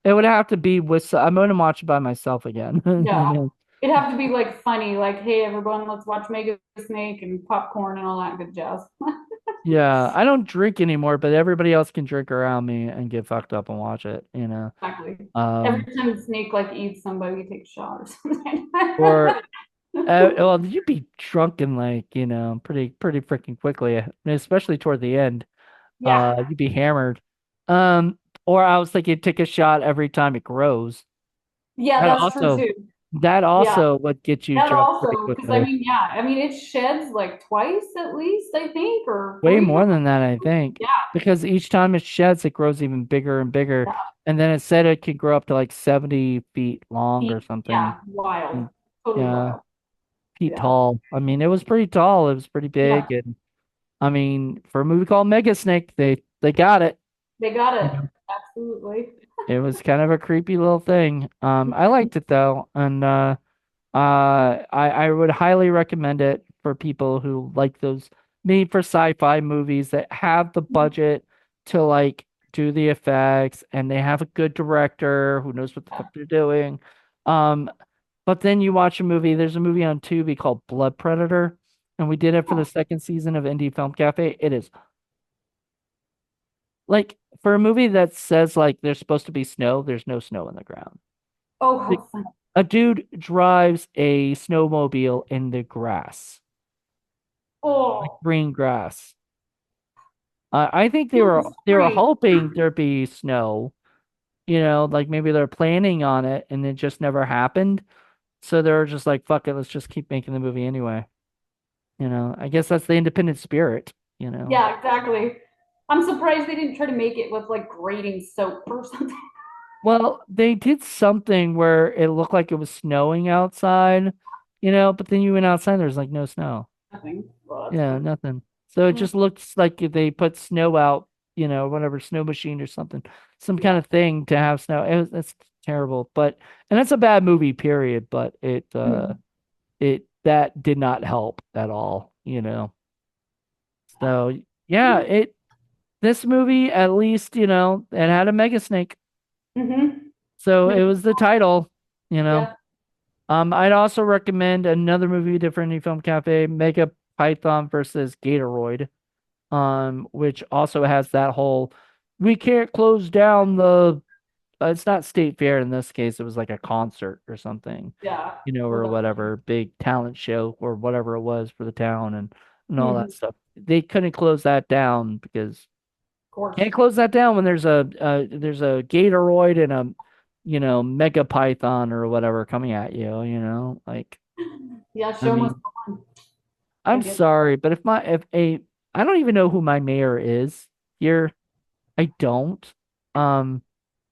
it would have to be with I'm gonna watch it by myself again. yeah, it'd have to be like funny, like, hey everyone, let's watch Mega Snake and popcorn and all that good jazz. Yeah, I don't drink anymore, but everybody else can drink around me and get fucked up and watch it. Exactly. Every Um, time Snake like eats somebody, takes a shot or something. or well, you'd be drunk and like, pretty freaking quickly, especially toward the end. Yeah, You'd be hammered. Um, or I was thinking take a shot every time it grows. yeah, That that's true also too. that Yeah, also would get you that drunk pretty also, because I quickly. mean, yeah, I mean, it sheds like twice at least, I think, or Way three more times. than that, I think. Yeah, Because each time it sheds, it grows even bigger and bigger. yeah. And then it said it could grow up to like 70 feet long or something. Yeah, wild. Mm, Totally Yeah, wild. feet Yeah. tall. I mean, it was pretty tall. It was pretty Yeah. big. And I mean, for a movie called Mega Snake, they got it. They got You it. know, Absolutely. it was kind of a creepy little thing. I liked it though, and I would highly recommend it for people who like those made for sci-fi movies that have the budget to like do the effects and they have a good director who knows what the fuck they're doing. Um, but then you watch a movie, there's a movie on Tubi called Blood Predator, and we did it for the second season of Indie Film Cafe. It is like for a movie that says like there's supposed to be snow, there's no snow in the ground. Oh, Like, how fun. a dude drives a snowmobile in the grass, like Oh, green grass. I think they were that's they were great. hoping there'd be snow, like maybe they're planning on it and it just never happened. So they were just like, fuck it, let's just keep making the movie anyway. I guess that's the independent spirit. Yeah, exactly. I'm surprised they didn't try to make it with like grating soap or something. Well, they did something where it looked like it was snowing outside, but then you went outside, there's like no snow. Nothing. Well, that's Yeah, funny. nothing. So it just looks like if they put snow out, whatever, snow machine or something, some kind Yeah. of thing to have snow. That's terrible. And it's a bad movie, period. But Mhm. that did not help at all. So yeah, this movie at least, it had a mega snake. Mm-hmm. So it Maybe. was the title, you know. Yeah. I'd also recommend another movie, different Indie Film Cafe, Mega Python versus Gatoroid. Which also has that whole we can't close down the it's not state fair in this case, it was like a concert or something, Yeah. Well, or that's whatever, big talent show or whatever it was for the town and all that of stuff. They couldn't close that down because course. can't close that down when there's a Gatoroid and a Mega Python or whatever coming at you, like Yeah, I show must mean, go on. I I'm get sorry, but if a I don't even know who my mayor is here. I don't. Um,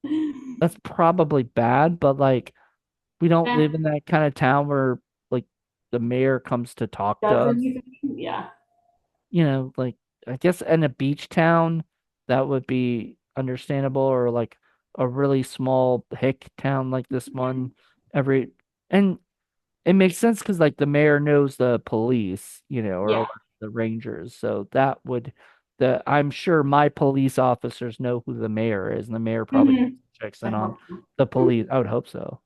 that. that's probably bad, but like we don't Eh, live in that kind of town where like the mayor comes to talk to does us. anything? Yeah. Like I guess in a beach town that would be understandable, or like a really small hick town like this one. Every and it makes sense because like the mayor knows the police, or Yeah. like the rangers. So that would the I'm sure my police officers know who the mayor is, and the mayor probably Hmm. checks I in on hope so. the police. I would hope so.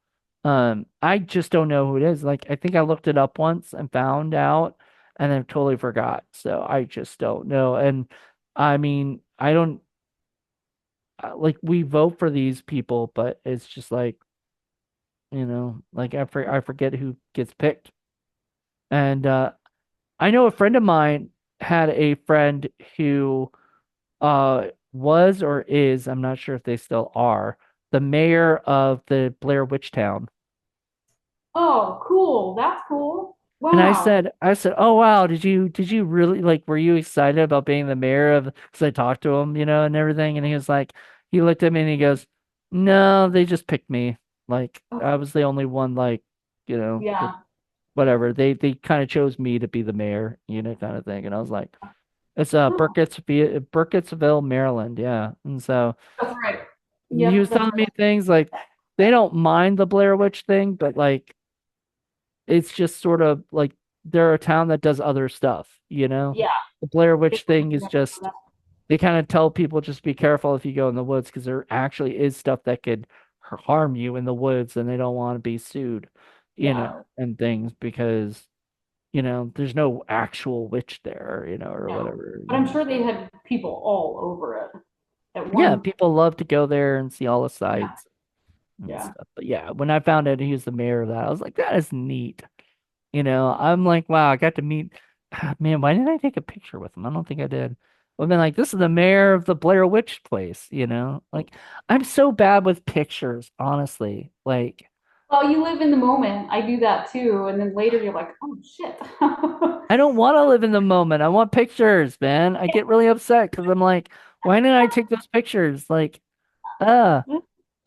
I just don't know who it is. Like I think I looked it up once and found out and then totally forgot. So I just don't know. And I mean, I don't like we vote for these people, but it's just like I forget who gets picked. And I know a friend of mine had a friend who was or is, I'm not sure if they still are, the mayor of the Blair Witch Town. Oh, cool. That's cool. And I Wow. said, I said, "Oh wow, did you really like were you excited about being the mayor of?" Because I talked to him, and everything, and he was like, he looked at me and he goes, "No, they just picked me. Like Oh, I was the only one, like, yeah. whatever. They kind of chose me to be the mayor, kind of thing." And I was like, It's Oh, Burkittsville, Maryland. Yeah. And so that's right. he Yep, was that's telling me right. things like they don't mind the Blair Witch thing, but like it's just sort of like they're a town that does other stuff, you know? Yeah. The Blair They Witch don't thing is remember just that. they kind of tell people just be careful if you go in the woods because there actually is stuff that could harm you in the woods and they don't want to be sued, Yeah. and things because, there's no actual witch there, or No. But whatever. I'm sure they had people all over it at Yeah, one. people love to go there and see all the Yeah. sights and Yeah. stuff. But yeah, when I found out he was the mayor of that, I was like, that is neat. I'm like, wow, I got to meet. Man, why didn't I take a picture with him? I don't think I did. I've been like, this is the mayor of the Blair Witch place. Like, I'm so bad with pictures, honestly. Like, Well, you live in the moment. I do that too. And then later you're like, oh shit. I don't want to live in the moment. I want pictures, man. I get really upset because I'm like, why didn't I take those pictures? Like, uh,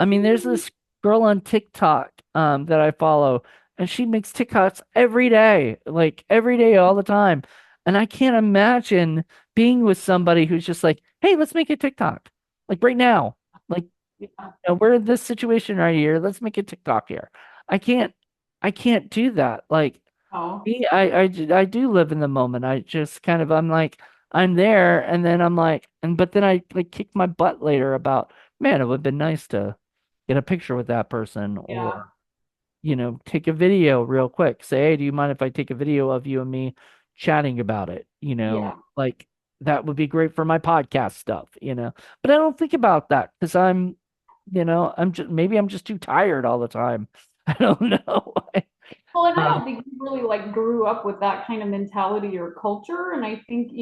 I mean, there's this girl on TikTok that I follow, and she makes TikToks every day, all the time. And I can't imagine being with somebody who's just like, "Hey, let's make a TikTok, like right now. Like, Yeah. we're in this situation right here. Let's make a TikTok here." I can't, I can't do that. Like Oh, me, I do live in the moment. I just kind of, I'm like, I'm there, and then I'm like, but then I like kick my butt later about, man, it would have been nice to get a picture with that person yeah. or, take a video real quick. Say, hey, do you mind if I take a video of you and me chatting about it? Yeah. Like that would be great for my podcast stuff. But I don't think about that because maybe I'm just too tired all the time. I don't know. Well, and I Um, don't think we really like grew up with that kind of mentality or culture. And I think,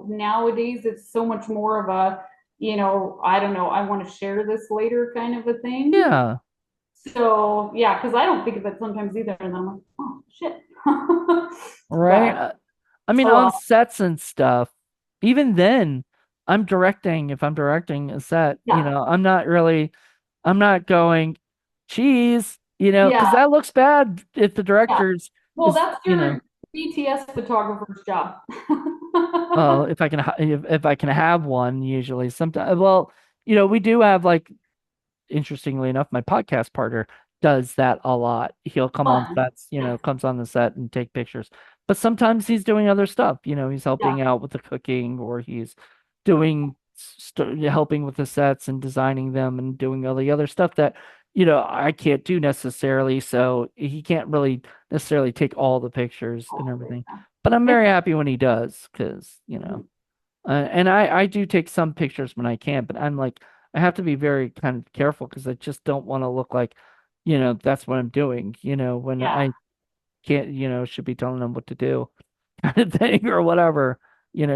nowadays it's so much more of a, I don't know, I want to share this later kind of a thing. yeah. So yeah, because I don't think of it sometimes either. And I'm like, oh shit. Right. But I mean, oh on well. sets and stuff, even then, if I'm directing a set, Yeah. I'm not going, cheese, Yeah. because that looks bad if the Yeah. director's Well, is, that's your BTS photographer's job. well, if I can have one, usually sometimes, well, we do have like interestingly enough, my podcast partner does that a lot. He'll come on Fun. sets, comes on the set and take pictures. But sometimes he's doing other stuff. He's Yeah. helping out with the cooking or he's doing helping with the sets and designing them and doing all the other stuff that, I can't do necessarily. So he can't really necessarily take all the pictures and everything. But I'm very It's happy when he does because, and I do take some pictures when I can, but I'm like, I have to be very kind of careful because I just don't want to look like, that's what I'm doing, when yeah. I can't, should be telling them what to do kind of thing or whatever,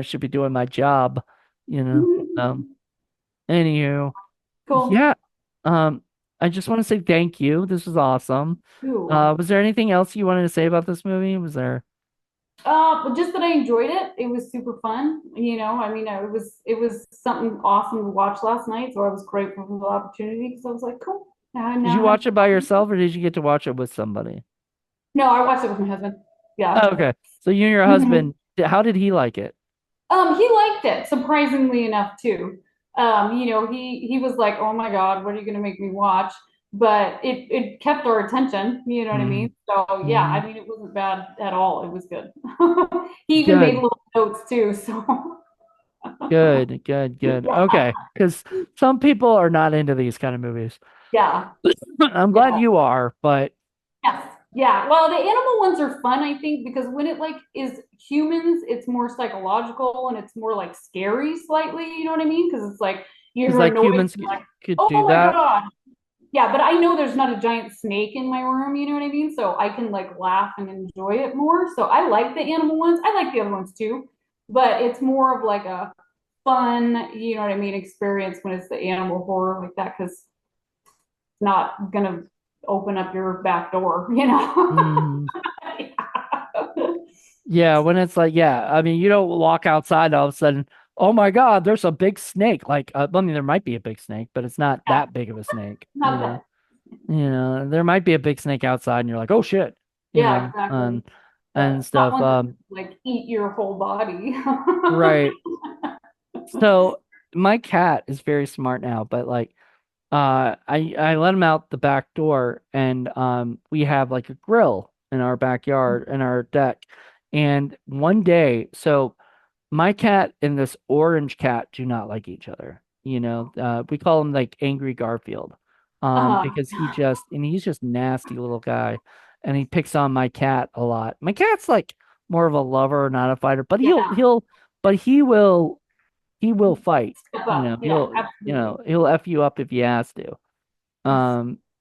should be doing my job, you know. Um, Anywho, Cool. yeah. Um, I just want to say thank you. This was awesome. Ooh. Was there anything else you wanted to say about this movie? Was there? But just that I enjoyed it. It was super fun. I mean, it was something awesome to watch last night. So I was grateful for the opportunity because I was like, cool. Now I Did you now have. watch it by yourself or did you get to watch it with somebody? No, I watched it with my husband. Yeah. Oh, okay. So you and your Mhm. husband, how did he like it? He liked it surprisingly enough too. He was like, "Oh my God, what are you going to make me watch?" But it kept our attention. You know what I mean? Mm, So yeah, mm, I mean, it wasn't bad at all. It was good. He even made good, little notes too. So good, good, good. yeah, Okay, because some people are not into these kind of movies. yeah, I'm glad yeah. you are, but Yes. Yeah. Well, the animal ones are fun, I think, because when it like is humans, it's more psychological and it's more like scary slightly, you know what I mean? Because it's like you because hear a like noise and humans you're like, could do oh my that. God. Yeah, but I know there's not a giant snake in my room, you know what I mean? So I can like laugh and enjoy it more. So I like the animal ones. I like the other ones too, but it's more of like a fun, you know what I mean, experience when it's the animal horror like that because it's not gonna open up your back door, you know? Hmm. Yeah, when it's like, yeah, I mean, you don't walk outside all of a sudden, oh my God, there's a big snake. Like, I mean, there might be a big snake, but it's not Yeah, that big of a snake, not that. there might be a big snake outside, and you're like, oh shit, you Yeah, know. exactly. Yeah, and it's not stuff. one that like eat your whole body. Right. So my cat is very smart now, but like I let him out the back door, and we have like a grill in our backyard in our deck. And one day, so my cat and this orange cat do not like each other. We call him like Angry Garfield. Uh-huh. Because he's just nasty little guy, and he picks on my cat a lot. My cat's like more of a lover, not a fighter, but Yeah. he will fight. Step up. Yeah, absolutely. He'll F you up if he has to.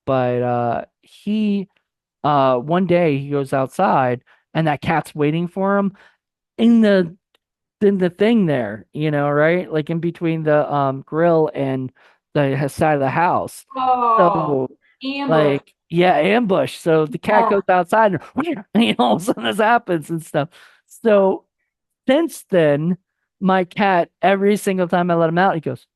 But he one day he goes outside, and that cat's waiting for him in the thing there, right? Like in between the grill and the side of the house. Oh, So ambush. like, yeah, ambush. So the cat Oh, goes outside and all of a sudden this happens and stuff. So since then, my cat, every single time I let him out, he goes,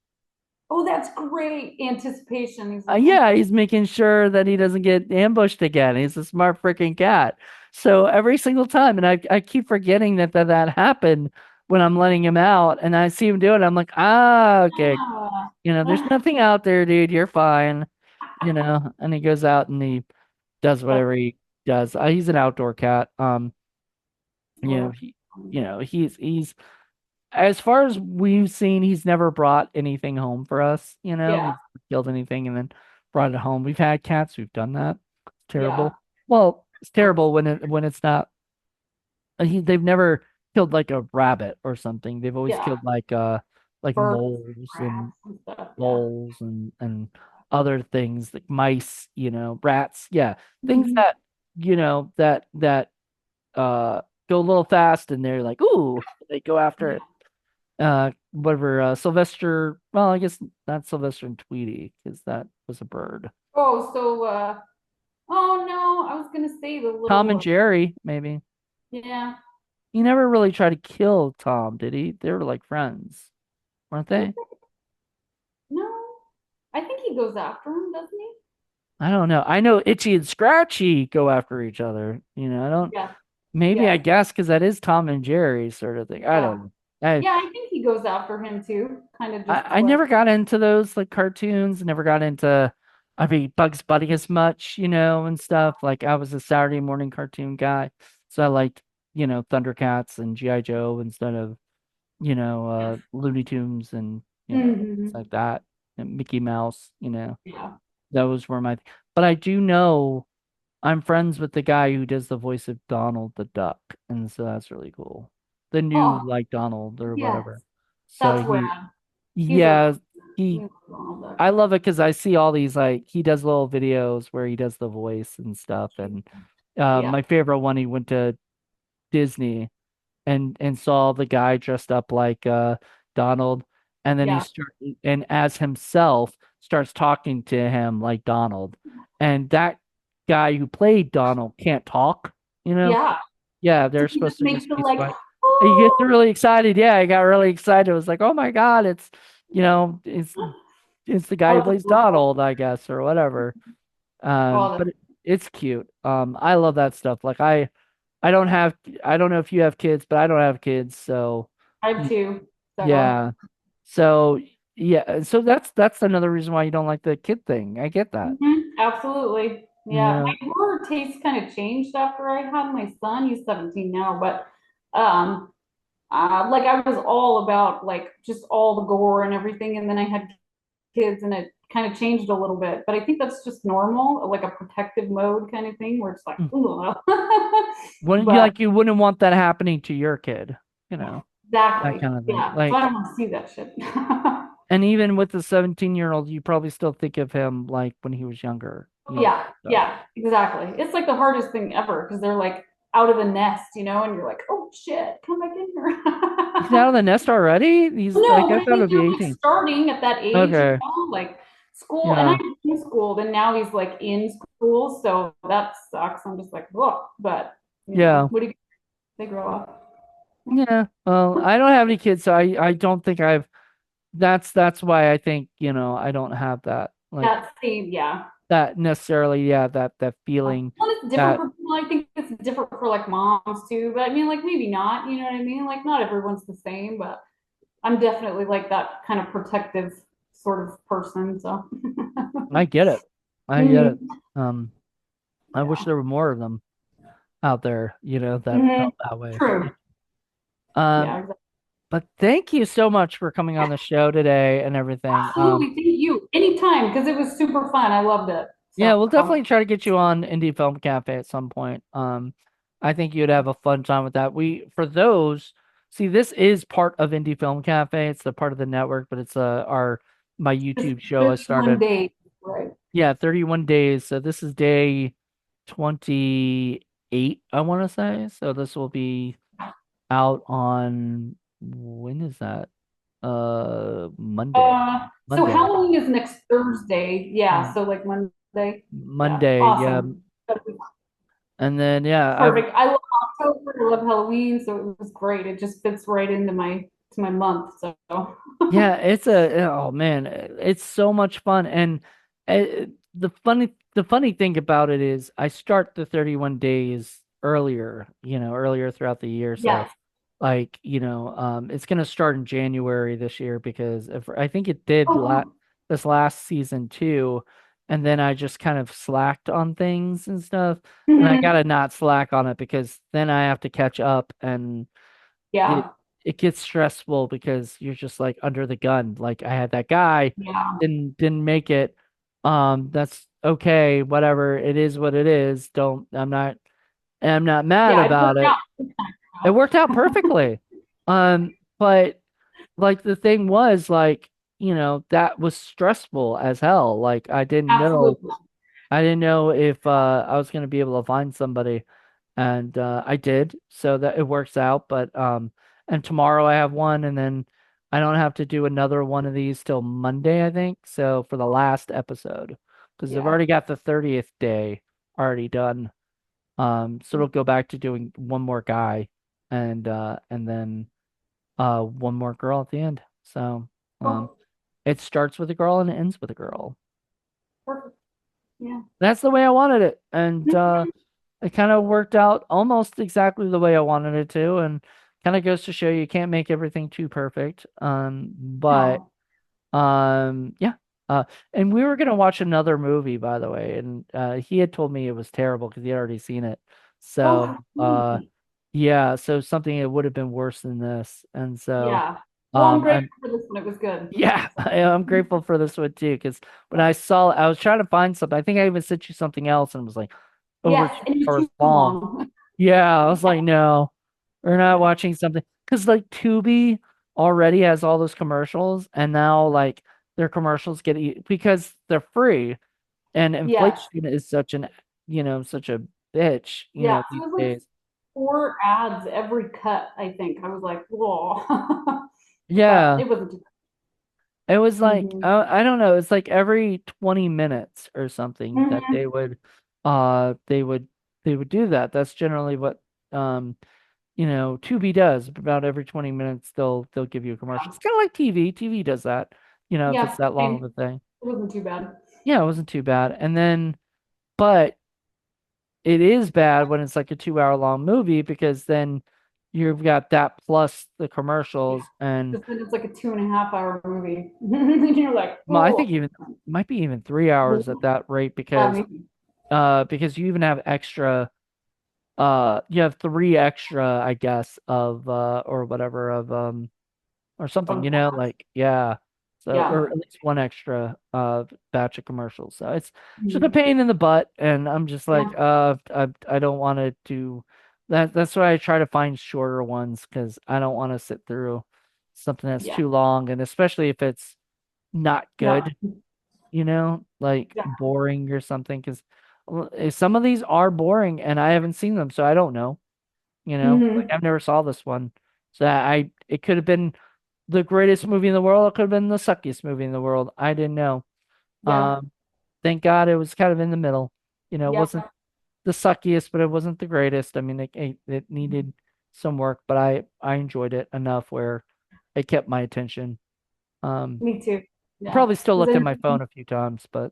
oh, that's great anticipation. He's like, oh, yeah, he's making sure that he doesn't get ambushed again. He's a smart freaking cat. So every single time, and I keep forgetting that happened when I'm letting him out, and I see him do it. I'm like, okay, ah. there's nothing out there, dude. You're fine. And he goes out and he does That's whatever he does. He's an outdoor cat. You oh, know, that's he, funny. he's as far as we've seen, he's never brought anything home for us. Yeah, He's killed anything and then brought it home. We've had cats who've done that. It's yeah, terrible. Well, it's terrible when it's not. They've never killed like a rabbit or something. They've always yeah. killed like Birds, moles and rats, and stuff. Yeah. voles and other things like mice. Rats. Yeah, things Mhm. that that uh go a little fast and they're like, ooh, they go after it. Whatever, Sylvester, well, I guess not Sylvester and Tweety, because that was a bird. Oh, so oh no, I was gonna say the Tom little and Jerry, maybe. yeah. He never really tried to kill Tom, did he? They were like friends, weren't Did they? they? No, I think he goes after him, doesn't he? I don't know. I know Itchy and Scratchy go after each other. I don't, Yeah, maybe I yeah, guess because that is Tom and Jerry sort of thing. I yeah, don't know. I, yeah. I think he goes after him too. Kind of just I like never got into those like cartoons, never got into Bugs Bunny as much, and stuff. Like I was a Saturday morning cartoon guy. So I liked, Thundercats and G.I. Joe instead of, Looney Tunes and, things hmm like that. And Mickey Mouse. yeah. Those were my but I do know I'm friends with the guy who does the voice of Donald the Duck, and so that's really cool. The new Oh, like Donald or yes, whatever. So that's rad. He's a yeah, he we love Donald Duck. I love it because I see all these like he does little videos where he does the voice and stuff. And Yeah, my favorite one, he went to Disney and saw the guy dressed up like Donald, and then yeah, and as himself starts talking to him like Donald, and that guy who played Donald can't talk. You know, yeah. yeah, So they're he just supposed to makes just it be like, sweat. You get oh, really excited. Yeah, I got really excited. I was like, oh my God, it's the guy who oh, that's plays adorable. Donald, I guess, or whatever. Oh, But it's cute. I love that stuff. Like I don't know if you have kids, but I don't have kids, so I have y- two, so. yeah. So yeah, so that's another reason why you don't like the kid thing. I get that. Absolutely. Yeah. Yeah. My horror taste kind of changed after I had my son. He's 17 now, but um like I was all about like just all the gore and everything, and then I had kids and it kind of changed a little bit. But I think that's just normal, like a protective mode kind of thing where it's like, Mm. ugh. Wouldn't you But like you wouldn't want that happening to your kid, that exactly. kind of thing. Yeah. So I Like don't want to see that shit. and even with the 17-year-old, you probably still think of him like when he was younger. Yeah, So yeah, exactly. It's like the hardest thing ever because they're like out of the nest, and you're like, oh shit, come back in here. he's out of the nest already? He's No, like I but I thought mean, it'd be like 18. starting at that age, Okay. like school, and I Yeah. homeschooled, and now he's like in school, so that sucks. I'm just like, look, but Yeah. what do you? They grow up. Yeah. Well, I don't have any kids, so I don't think I've that's why I think, I don't have that like That same, yeah. that necessarily, yeah, that feeling Well, it's different that for people. I think it's different for like moms too, but I mean, like maybe not, you know what I mean? Like not everyone's the same, but I'm definitely like that kind of protective sort of person. So, I get it. I get it. mhm, Um, I wish yeah. there were more of them out there, that Hmm. felt that way. True. Um, Yeah, exactly. but thank you so much for coming on the show today and everything. Absolutely. Thank you. Anytime, because it was super fun. I loved it. Yeah, So, we'll definitely try to get you on Indie Film Cafe at some point. I think you'd have a fun time with that. For those, see, this is part of Indie Film Cafe. It's a part of the network, but it's our my just YouTube show I 31 started. days. Right. Yeah, 31 days. So this is day 28, I want to say. So this will be out on, when is that? Monday. So Monday. Halloween is next Thursday. Yeah. Mm, So like Monday. Yeah. Monday, yeah. Awesome. That'd be And then yeah, I've perfect. I love October. I love Halloween. So it was great. It just fits right into my month. So Yeah, oh man, it's so much fun. And the funny thing about it is I start the 31 days earlier, earlier throughout the year. So yes. like, it's gonna start in January this year because if I think it did Oh wow. this last season too, and then I just kind of slacked on things and stuff. And I Mhm. gotta not slack on it because then I have to catch up, and it Yeah. it gets stressful because you're just like under the gun. Like I had that guy Yeah. didn't make it. That's okay, whatever. It is what it is. Don't I'm not mad Yeah. It about worked it. out. It worked out perfectly. But like the thing was like, that was stressful as hell. Like Absolutely. I didn't know if I was gonna be able to find somebody, and I did, so that it works out. But and tomorrow I have one, and then I don't have to do another one of these till Monday, I think. So for the last episode, because I've Yeah. already got the 30th day already done. So it'll go back to doing one more guy, and then one more girl at the end. So um, Oh, it starts with a girl and it ends with a girl. perfect. Yeah. That's the way I wanted it, and Mhm. it kind of worked out almost exactly the way I wanted it to, and kind of goes to show you can't make everything too perfect. But No. yeah. Uh, and we were gonna watch another movie, by the way, and he had told me it was terrible because he had already seen it. So Oh, really? yeah, so something that would have been worse than this, and so Yeah. Well, I'm I'm grateful for this one. It was good. yeah, So, I'm grateful for this one too, because when I was trying to find something. I think I even sent you something else, and it was like over yes, two and it was hours too long. long. Yeah, I was like, no, we're not Yeah. watching something because like Tubi already has all those commercials, and now like their commercials because they're free, and Yes. inflation is such a bitch, Yeah. So these it was like days. 4 ads every cut, I think. I was like, whoa. But Yeah, it wasn't too it was bad. like I don't know, it's like every 20 minutes or something that Hmm. uh they would they would do that. That's generally what um Tubi does. About every 20 minutes they'll give you a commercial. Yeah. It's kind of like TV. TV does that, if Yeah. it's that long of Same. a thing. It wasn't too bad. Yeah, it wasn't too bad. And then, but it is bad when it's like a 2 hour long movie because then you've got that plus the Yeah. commercials, and Because then it's like a 2.5 hour movie. And you're like, well, I think oh, even might be even 3 hours at that rate maybe. because you even have extra you have three extra, I guess, of or whatever of or something, Oh, like yeah. So yeah. or at least one extra batch of commercials. So it's just a Mhm. pain in the butt, and I'm just like Yeah. I don't want to do that. That's why I try to find shorter ones because I don't want to sit through something that's Yeah. too long, and especially if it's not No. good, like Yeah. boring or something, because some of these are boring and I haven't seen them, so I don't know, like Hmm. I've never saw this one. So it could have been the greatest movie in the world. It could have been the suckiest movie in the world. I didn't know. Yeah. Um, thank God it was kind of in the middle. It Yeah. wasn't the suckiest, but it wasn't the greatest. I mean, it needed some work, but I enjoyed it enough where it kept my attention. Um, Me too. Yeah. probably still Was looked at it? my phone a few times, but.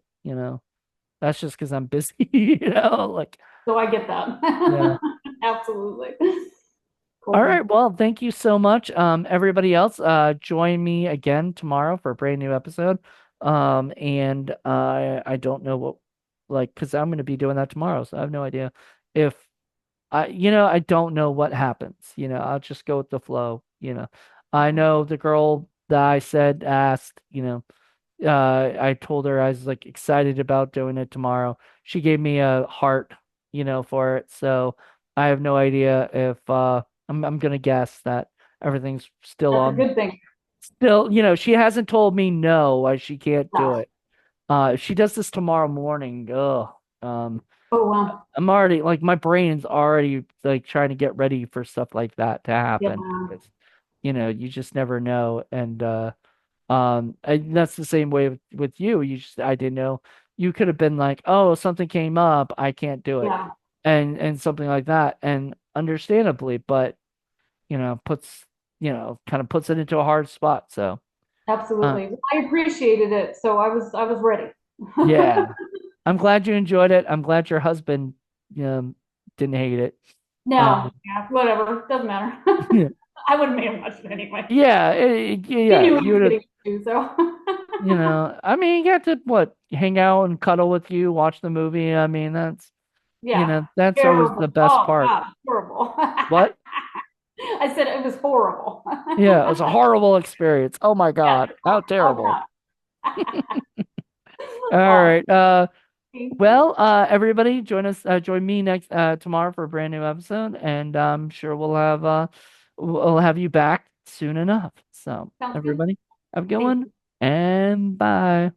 That's just because I'm busy, you know, like, So I get that. yeah. Absolutely. All Cool. right. Well, thank you so much. Everybody else, join me again tomorrow for a brand new episode. And I don't know what, like, because I'm going to be doing that tomorrow, so I have no idea if I don't know what happens. I'll just go with the flow. I Mhm. know the girl that I said asked, I told her I was like excited about doing it tomorrow. She gave me a heart, for it. So I have no idea if I'm gonna guess that everything's still That's a on. good thing. Still, she hasn't told me no, why she can't do Yeah. it. If she does this tomorrow morning, um, Oh, well. I'm already like my brain's already like trying to get ready for stuff like that to Yeah. happen because you just never know. And and that's the same way with you. I didn't know. You could have been like, oh, something came up, I can't do it. Yeah. And something like that. And understandably, but puts kind of puts it into a hard spot. So uh Absolutely. Well, I appreciated it, so I was ready. yeah. I'm glad you enjoyed it. I'm glad your husband didn't hate it. No, Um yeah, whatever. Doesn't matter. I wouldn't make him watch it anyway. yeah, He yeah, knew what you he was would have, getting into, so I mean, you got to what, hang out and cuddle with you, watch the movie. I mean, yeah. that's always the Terrible. best Oh part. God, horrible. What? I said it was horrible. Yeah, it was a horrible experience. Oh my Yes. God, how Oh terrible. God. All Oh, right. thank you. Well, everybody join me next tomorrow for a brand new episode, and I'm sure we'll have you back soon enough. So, Sounds good. everybody, have a good Thank one, you. and bye.